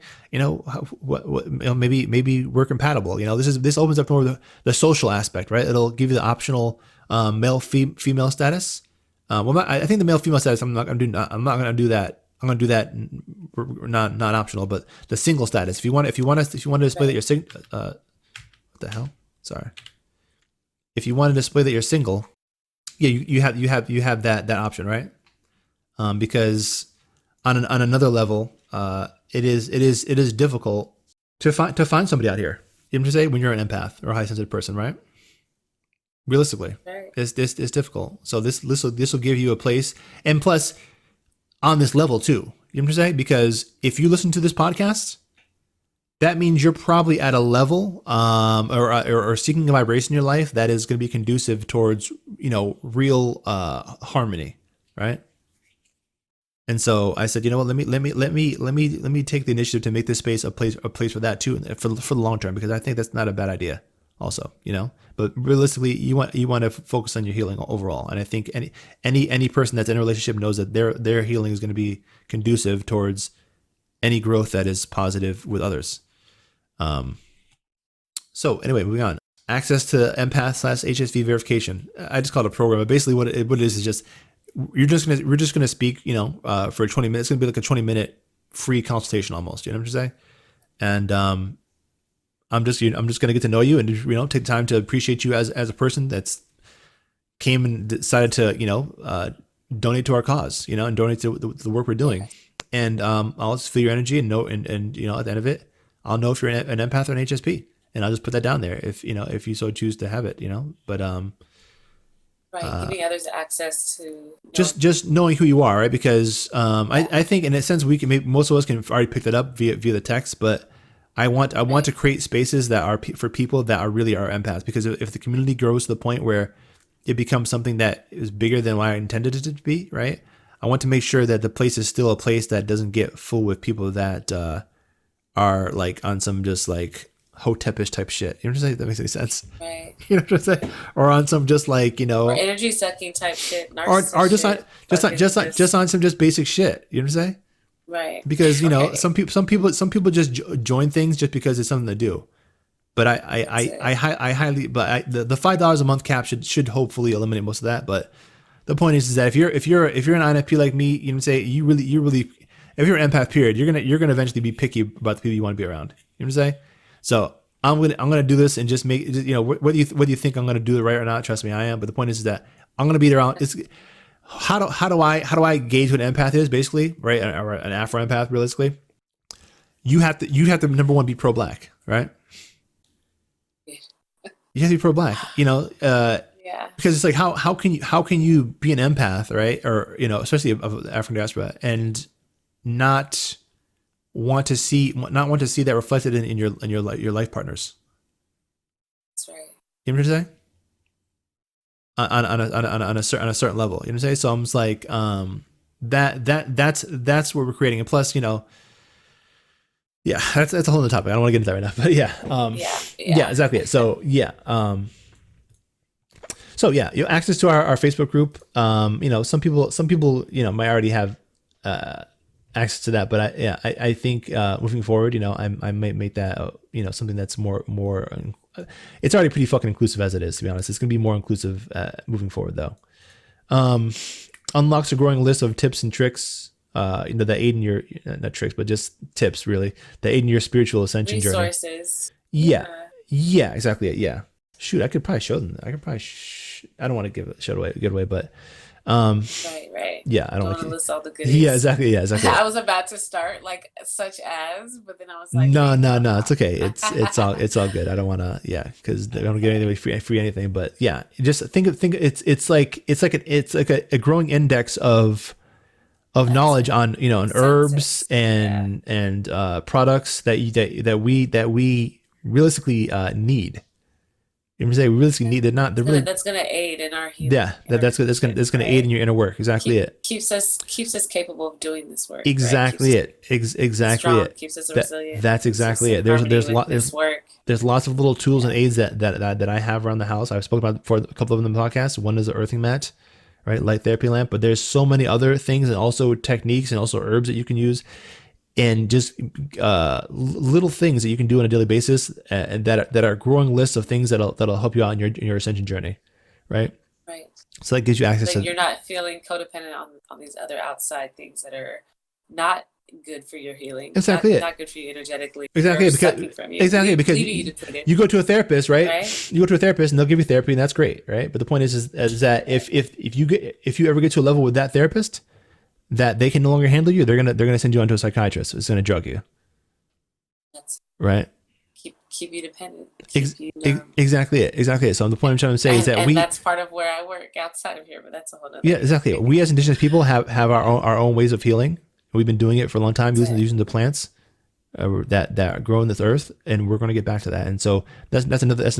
Maybe we're compatible. This opens up more of the social aspect, right? It'll give you the optional male female status. I think the male female status I'm not going to do that. I'm going to do that not optional, but the single status. If you want to display that you're single, what the hell? Sorry. If you want to display that you're single, yeah, you have that option, right? Because on another level, it is difficult to find somebody out here. You know what I'm saying? When you're an empath or a high sensitive person, right? Realistically, Right. it's difficult. So this will give you a place, and plus on this level too. You know what I'm saying? Because if you listen to this podcast, that means you're probably at a level or seeking a vibration in your life that is going to be conducive towards real harmony, right? And so I said, you know what, let me take the initiative to make this space a place for that too, for the long term, because I think that's not a bad idea also, but realistically, you want to focus on your healing overall. And I think any person that's in a relationship knows that their healing is going to be conducive towards any growth that is positive with others. So anyway, moving on. Access to empath/HSV verification. I just call it a program, but basically what it is just we're just gonna speak, for 20 minutes. It's gonna be like a 20-minute free consultation almost. You know what I'm saying? And I'm just gonna get to know you and take time to appreciate you as a person that's came and decided to donate to our cause, and donate to the work we're doing. And I'll just feel your energy and know, and at the end of it, I'll know if you're an empath or an HSP, and I'll just put that down there if you so choose to have it. But Right, giving others access to know. just knowing who you are, right? Because Yeah, I think in a sense we can, maybe most of us can already pick that up via the text, but I want to right, create spaces that are for people that are really our empaths, because if the community grows to the point where it becomes something that is bigger than what I intended it to be, right? I want to make sure that the place is still a place that doesn't get full with people that are like on some just like hotepish type shit. You know what I'm saying? That makes any sense. right. You know what I'm saying? Or on some just like Or energy sucking type shit, or narcissist just on shit, fucking just just on some just basic shit. You know what I'm saying? right, Because right. some people just join things just because it's something to do. But That's it. I highly, but the $5 a month cap should hopefully eliminate most of that. But the point is that if you're an INFP like me, say you really if you're an empath, period, you're gonna eventually be picky about the people you want to be around. You know what I'm saying? So I'm gonna do this and just make, whether you think I'm gonna do it right or not. Trust me, I am. But the point is that I'm gonna be there on. It's how do I gauge what an empath is, basically, right? Or an Afro empath, realistically. You have to number one be pro black, right? You have to be pro black, Yeah, because it's like how can you be an empath, right? Or especially of African diaspora, and not want to see that reflected in your life partners. that's right. You know what I'm saying? On a certain level. You know what I'm saying? So I'm just like, that's what we're creating. And plus, yeah, that's a whole other topic. I don't want to get into that right now, but yeah, Yeah, yeah, yeah. exactly. So yeah, yeah, access to our Facebook group. Some people might already have access to that, but I think moving forward, I might make that something that's more. It's already pretty fucking inclusive as it is. To be honest, it's gonna be more inclusive moving forward, though. Um, Unlocks a growing list of tips and tricks. That aid in your, not tricks, but just tips, really, that aid in your spiritual ascension journey. Resources. Yeah, Yeah. yeah, exactly. Yeah. Shoot, I could probably show them. I could probably. I don't want to give away, but Right, right. yeah, I don't Don't want want to to. list all the Yeah, goodies. exactly. Yeah, exactly. I was about to start like such as, but then I was like, No, wait, no, no, no. It's okay. no. It's all good. I don't want to. Yeah, because I don't get anything free anything. But yeah, just think. It's like a growing index of That's knowledge it. on on herbs Consensus. Yeah. and products that we realistically need. You know what I'm saying? We realistically Yeah. need. They're not. They're really. That's gonna aid in our healing Yeah. and our That's connection, gonna aid in right? your inner work. Exactly it. Keeps us capable of doing this work, right? Keeps Exactly us it. Exactly strong, it. keeps us That resilient, that's keeps us exactly in it. There's harmony there's with lot this work. there's lots of little tools and Yeah. aids that I have around the house. I've spoken about for a couple of them in the podcast. One is the earthing mat, right? Light therapy lamp. But there's so many other things, and also techniques, and also herbs that you can use, and just little things that you can do on a daily basis, and that are growing lists of things that'll help you out in your ascension journey, right? Right. So that gives you So access that to. you're not feeling codependent on these other outside things that are not good for your healing, Exactly it. not good for you energetically, Exactly, or because sucking from you, leaving you depleted, you go to a therapist, right? right? You go to a therapist and they'll give you therapy, and that's great, right? But the point is that Right. if you ever get to a level with that therapist that they can no longer handle you, they're gonna send you on to a psychiatrist who's gonna drug you, That's right? keep you dependent, Ex- keep you exactly it. So the point I'm trying to say is that and we, that's part of where I work outside of here, but that's a whole yeah, nother exactly. We as indigenous people have yeah, our own ways of healing. We've been doing it for a long time, that's using it. using the plants, that grow on this earth, and we're going to get back to that. And so that's another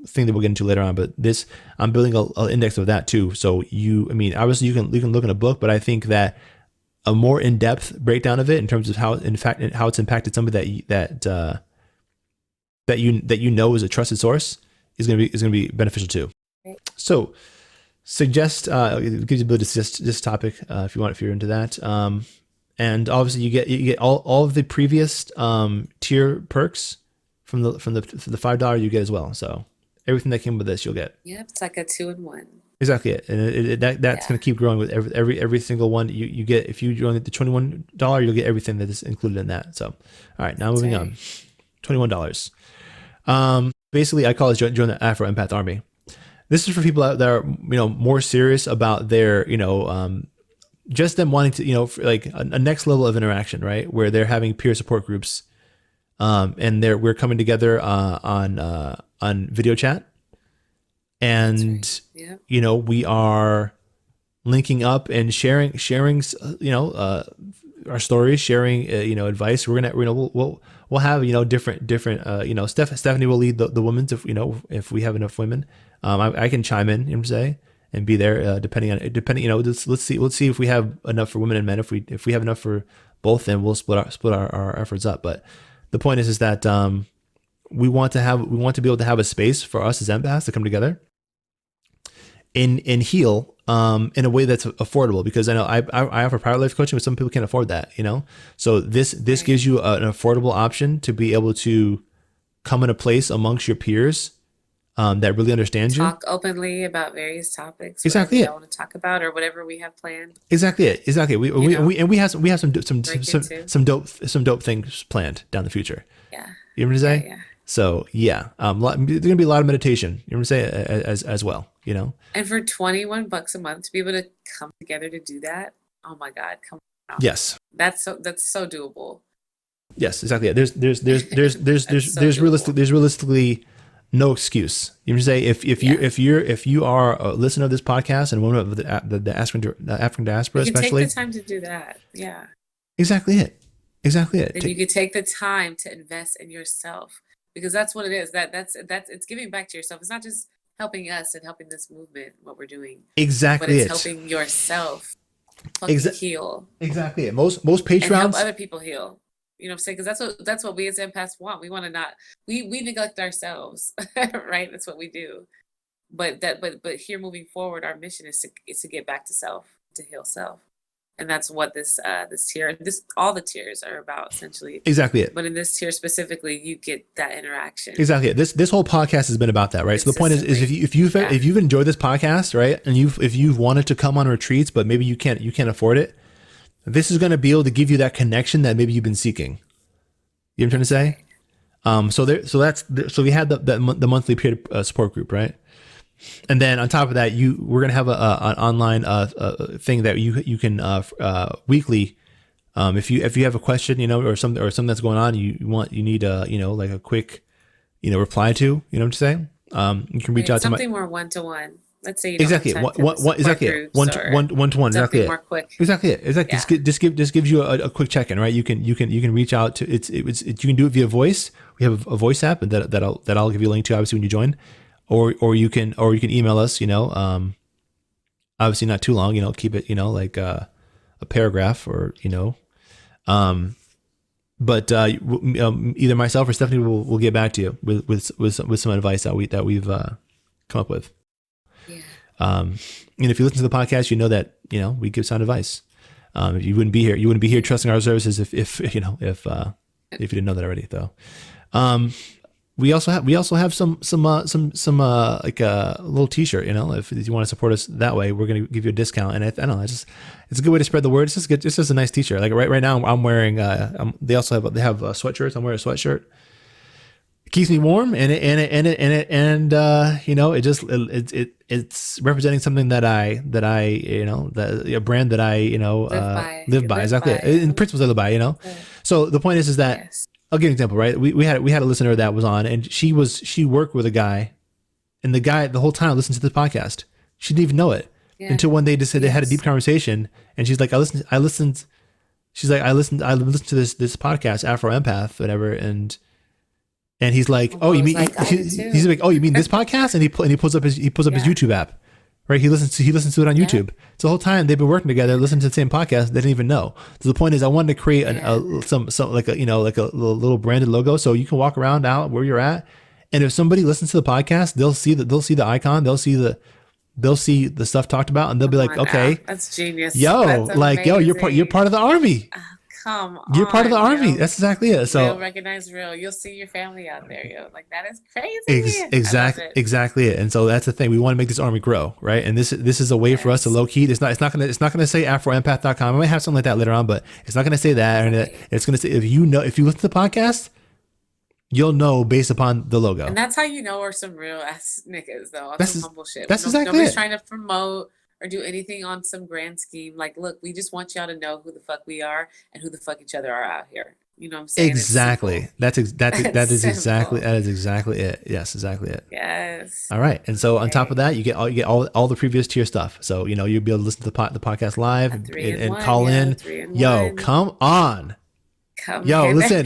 thing that we'll get into later on. But this, I'm building a index of that too. So obviously you can look in a book, but I think that a more in-depth breakdown of it in terms of how it's impacted somebody that you know is a trusted source is going to be beneficial too. Right. So suggest it gives you the ability to suggest this topic if you're into that. And obviously you get all of the previous tier perks from the $5 you get as well. So everything that came with this you'll get. Yep, it's like a 2-in-1. Exactly it, and that's going to keep growing with every single one you get. If you join the $21, you'll get everything that is included in that. So, all right, now moving on, $21. Basically, I call it join the Afro Empath Army. This is for people that are more serious about their just them wanting to for like a next level of interaction, right? Where they're having peer support groups, and we're coming together on video chat. And right. Yeah. We are linking up and sharing our stories, sharing advice. We'll have different Stephanie will lead the women's if we have enough women. I can chime in, say, and be there depending. Let's see if we have enough for women and men. If we have enough for both, then we'll split our efforts up. But the point is that we want to be able to have a space for us as empaths to come together and heal in a way that's affordable, because I know I offer private life coaching, but some people can't afford that, so this Right. gives you an affordable option to be able to come in a place amongst your peers that really understand you. Talk openly about various topics, Exactly whatever it. y'all want to talk about or whatever we have planned. Exactly. We have Break into. some dope things planned down the future. Yeah. You know what I'm saying? Yeah. So yeah, there's gonna be a lot of meditation. You know what I'm saying? As well. And for $21 a month to be able to come together to do that, oh my God, come on. Yes. That's so doable. Yes, exactly. There's so realistically no excuse. You know what I'm saying? If you are a listener of this podcast and one of the African diaspora, you can especially, take the time to do that. Yeah. Exactly it. Then you could take the time to invest in yourself, because that's what it is. That's it's giving back to yourself. It's not just helping us and helping this movement, what we're doing. Exactly but it's it. helping yourself fucking heal. Exactly it. Most Patreons and help other people heal. You know what I'm saying? Because that's what we as empaths want. We want to not we neglect ourselves, right? That's what we do. But here moving forward, our mission is to get back to self, to heal self. And that's what this tier, all the tiers are about, essentially. Exactly it. But in this tier specifically, you get that interaction. Exactly it. This whole podcast has been about that, right? So the point is if you've enjoyed this podcast, right, and if you've wanted to come on retreats, but maybe you can't afford it, this is going to be able to give you that connection that maybe you've been seeking. You know what I'm trying to say? So we had the monthly peer support group, right? And then on top of that, we're gonna have an online thing that you can weekly, if you have a question, or something that's going on, you need like a quick reply to, you know what I'm saying? You can reach out to something more one-to-one. Let's say you don't exactly have time exactly it. One to one exactly it. More quick. Exactly it. Exactly. Yeah. Just gives you a quick check-in, right? You can reach out to you can do it via voice. We have a voice app, and that I'll give you a link to obviously when you join. Or you can email us, obviously not too long, keep it, like a paragraph or, but either myself or Stephanie will get back to you with some advice that we've come up with. Yeah. And if you listen to the podcast, that, we give sound advice. You wouldn't be here trusting our services if you didn't know that already though. We also have some like a little t-shirt, if you want to support us that way, we're going to give you a discount. And I don't know, it's a good way to spread the word. It's just good. It's just a nice t-shirt. Like right now I'm wearing, they have sweatshirts. I'm wearing a sweatshirt. It keeps me warm and it's representing something that I a brand that I live by. Exactly. In principles I live by, So the point is that, yes. I'll give you an example, right? We had a listener that was on, and she worked with a guy, and the guy the whole time listened to this podcast. She didn't even know it until one day they had a deep conversation, and she's like, I listened she's like, I listened to this podcast, Afro Empath, whatever, and he's like, My oh, boy you was mean like, I did he's too. like, oh, you mean this podcast? And he pulls up his Yeah. YouTube app, right? He listens to it on Yeah. YouTube. So the whole time they've been working together, listening to the same podcast, they didn't even know. So the point is, I wanted to create some like a like a little branded logo, so you can walk around out where you're at, and if somebody listens to the podcast, they'll see the icon, they'll see the stuff talked about, and they'll be Come like, on now. okay, That's genius. yo, That's like yo, you're amazing. part of the army. Oh, come You're part of the on, army. yo. That's exactly it. Real So recognize real. You'll see your family out there, yo. Like that is crazy. I love it. exactly it. And so that's the thing. We want to make this army grow, right? And this is a way for us to Yes. low key. It's not gonna say afroempath.com. I might have something like that later on, but it's not gonna say that. And Right. it's gonna say, if you listen to the podcast, you'll know based upon the And logo. that's how you know we're some real ass niggas, though, on That's some humble shit. that's No, exactly nobody's it. trying to promote or do anything on some grand scheme. Like, look, we just want y'all to know who the fuck we are and who the fuck each other are out here. You know what I'm saying? It's simple. Exactly. It's That simple. is exactly it. Yes, exactly it. Yes. All right, and so on top of Hey, that, you get all the previous tier stuff. So you'll be able to listen to the podcast live a and, three in and one, call yo. in. 3 in 1. Come on, Come here. listen.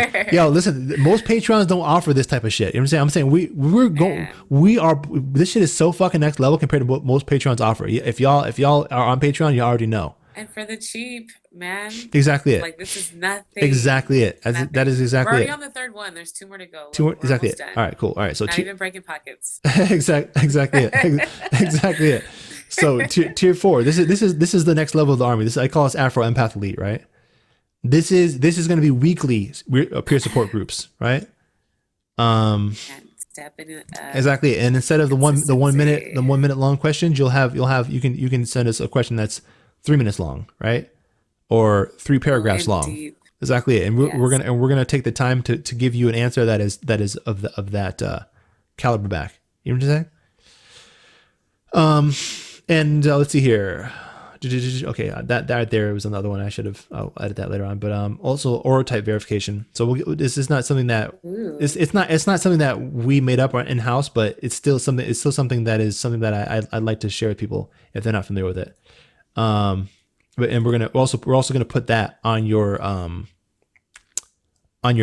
Most Patreons don't offer this type of shit. You know what I'm saying? We're going. Man. We are. This shit is so fucking next level compared to what most Patreons offer. If y'all are on Patreon, you already know And for the cheap, man, exactly it. like this is nothing. Exactly it. That Nothing. is We're exactly already it. on the third one. There's 2 more to go. Two more, Look, we're exactly almost it. All done. right, cool. All right, so Not even breaking pockets. exactly it. Exactly it. So tier 4. This is the next level of the army. This, I call this Afro Empath Elite, right? This is going to be weekly peer support groups, right? Um, And stepping it up. exactly. And instead of the 1 minute Consistency. 1 minute long questions, you can send us a question that's 3 minutes long, right? Or 3 Go paragraphs in long. deep. Exactly it. And Yes. we're gonna take the time to give you an answer that is of that caliber back. You know what I'm saying? And let's see here. Okay, that right there was another one. I should have. I'll edit that later on. But also orotype verification. So this is not something that Ooh. it's not something that we made up in house, but it's still something that is something that I'd like to share with people if they're not familiar with it. But and we're also gonna put that on your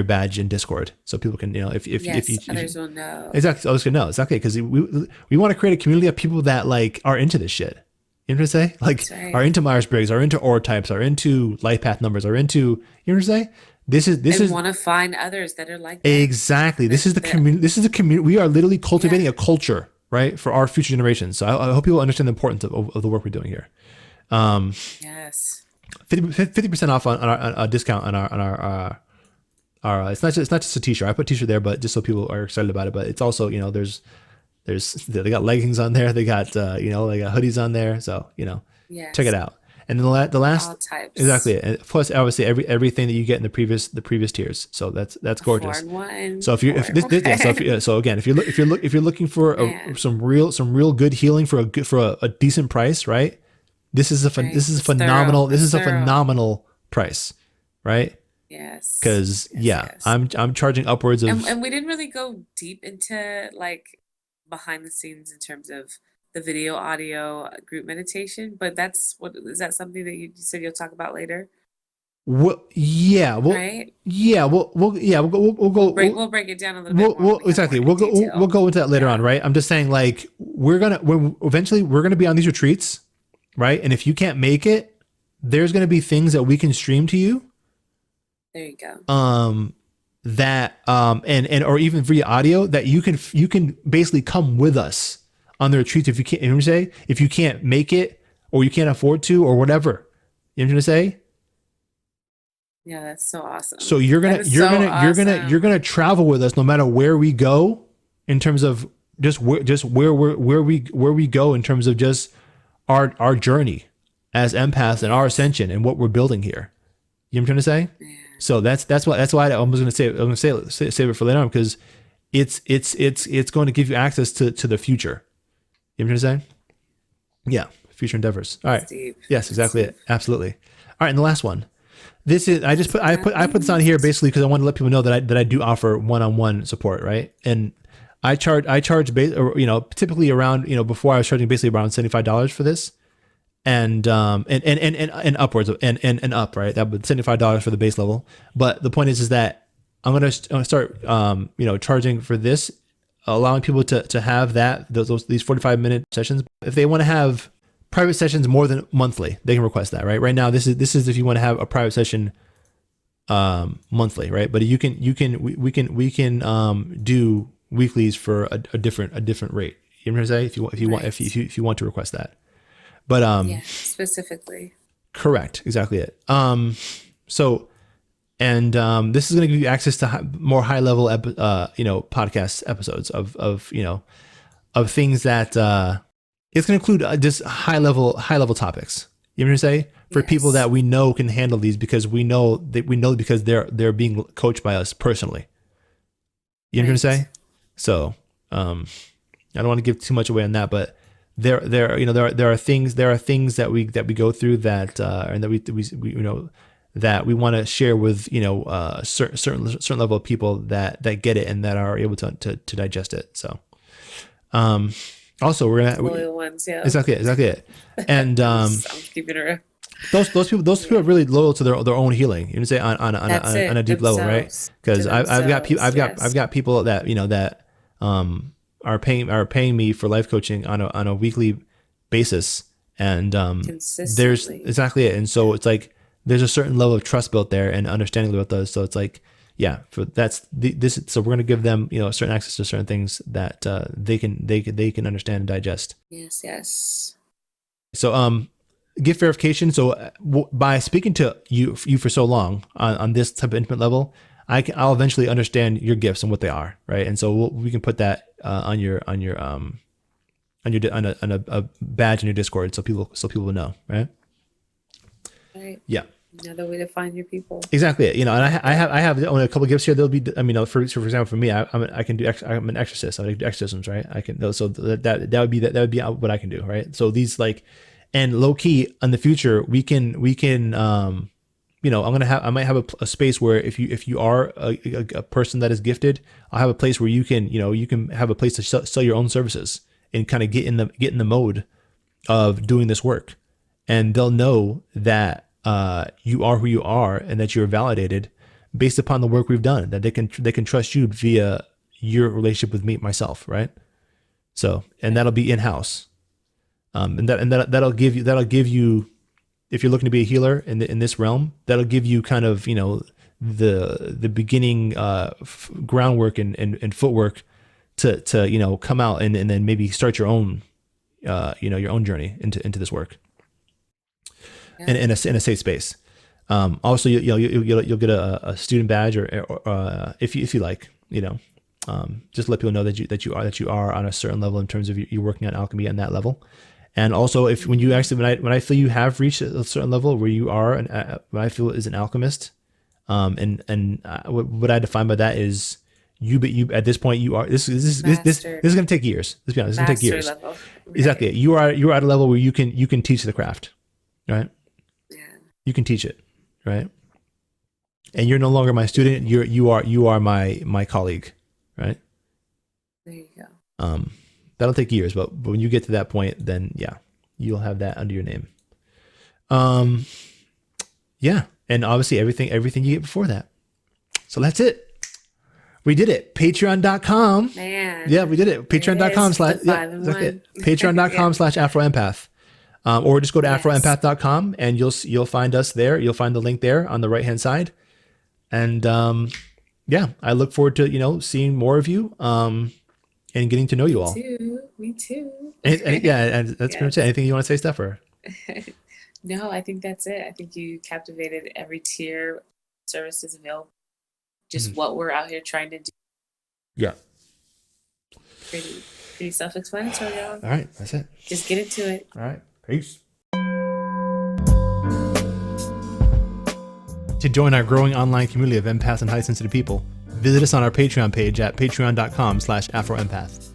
badge in Discord, so people can Yes, others will know. exactly. I was gonna know exactly because we want to create a community of people that like are into this shit. You know what I'm saying? Like That's right. are into Myers Briggs, are into ore types, are into life path numbers, are into you know what I'm saying? This And is want to find others that are like them. exactly this is the That community. This is the community. We are literally cultivating yeah. a culture, right, for our future generations. So I hope people understand the importance of the work we're doing here. Yes. 50% off on a discount on our it's not just a t-shirt. I put t-shirt there, but just so people are excited about it. But it's also there's they got leggings on there. They got they got hoodies on there. So check Yes. it out. And then the last All types. exactly it. And plus obviously everything that you get in the previous tiers. So that's A 4 gorgeous. in 1. So if you 4 if in this, 1. this yeah so again if you're looking for Man. some real good healing for a decent price, right? This is Right. It's phenomenal. thorough. This It's is a thorough. phenomenal price, right? Yes. Because Yes. yeah, Yes. I'm charging upwards of And we didn't really go deep into like behind the scenes in terms of the video, audio, group meditation, but that's what is that something that you said you'll talk about later, what? Yeah, right? We'll break it down a little bit more when we have exactly more in we'll detail. go into that later on, Yeah. right? I'm just saying like when eventually we're gonna be on these retreats, right? And if you can't make it, there's gonna be things that we can stream to you There you go. that and or even via audio that you can basically come with us on the retreats if you can't, you know what I'm saying? If you can't make it or you can't afford to or whatever. You know what I'm trying to say? Yeah, that's so awesome. So That is so you're awesome. gonna travel with us no matter where we go in terms of where we go in terms of just our journey as empaths and our Yes. ascension and what we're building here. You know what I'm trying to say? Yeah. So that's why I was gonna say I'm gonna save it for later on because it's going to give you access to the future. You know what I'm trying to say? Yeah, future endeavors. All right. That's deep. Yes, That's exactly deep. it. Absolutely. All right, and the last one. This is I put this on here basically because I want to let people know that I do offer one-on-one support, right? And I charge typically around before I was charging basically around $75 for this. and upwards of, and up, right? That would $75 for the base level. But the point is that I'm gonna start charging for this, allowing people to have these 45-minute sessions. If they want to have private sessions more than monthly, they can request that, right? Right now, this is if you want to have a private session monthly, right? But we can do weeklies for a different rate. You know what I'm saying? If you want to request that. But yeah, specifically. Correct, exactly it. So this is going to give you access to more high level podcast episodes of things that it's going to include just high level topics. You know what I'm saying? For people that we know can handle these, because we know because they're being coached by us personally. You know what I'm saying? So I don't want to give too much away on that, but there are things that we go through that and that we that we want to share with certain level of people that get it and that are able to digest it. So also we're gonna loyal ones, yeah, exactly it. And I'm keeping it. Those people are really loyal to their own healing. You know, say on a deep level, right? Because I've got people that that are paying me for life coaching on a weekly basis, and there's exactly it. And so it's like there's a certain level of trust built there and understanding about those. So it's like, yeah, so we're going to give them certain access to certain things that they can understand and digest. Yes. So gift verification. So by speaking to you for so long on this type of intimate level, I'll eventually understand your gifts and what they are, right? And so we can put that on a badge in your Discord, so people will know, right? Right. Yeah. Another way to find your people. Exactly. And I have a couple of gifts here. There'll be, for example, for me, I'm an exorcist. I do exorcisms, right? I can, so that would be what I can do, right? So these and low key in the future, we can I might have a space where if you are a person that is gifted, I'll have a place where you can have a place to sell your own services and kind of get in the mode of doing this work, and they'll know that you are who you are and that you're validated based upon the work we've done, that they can trust you via your relationship with myself, right? So, and that'll be in-house. That'll give you, if you're looking to be a healer in this realm, that'll give you kind of, the beginning groundwork and footwork to come out and then maybe start your own your own journey into this work. Yeah. In a safe space. Also, you'll get a student badge or if you like, just let people know that you are on a certain level in terms of you working on alchemy on that level. And also, when I feel you have reached a certain level where you are what I feel is an alchemist, what I define by that is you at this point you are this is going to take years. Let's be honest, it's going to take years. Level. Right. Exactly, you're at a level where you can teach the craft, right? Yeah, you can teach it, right? And you're no longer my student. You are my colleague, right? There you go. That'll take years, but when you get to that point, then yeah, you'll have that under your name. Yeah, and obviously everything you get before that. So that's it. We did it. Patreon.com. Man. Yeah, we did it. Patreon.com Patreon.com/Afro-Empath. Or just go to afroempath.com and you'll find us there. You'll find the link there on the right hand side. And yeah, I look forward to seeing more of you. And getting to know you all. Me too. And that's pretty much it. Anything you want to say, Steph? Or? No, I think that's it. I think you captivated every tier services available. Just what we're out here trying to do. Yeah. Pretty self-explanatory, y'all. All right, that's it. Just get into it. All right, peace. To join our growing online community of empaths and highly sensitive people, visit us on our Patreon page at patreon.com/Afro-Empath.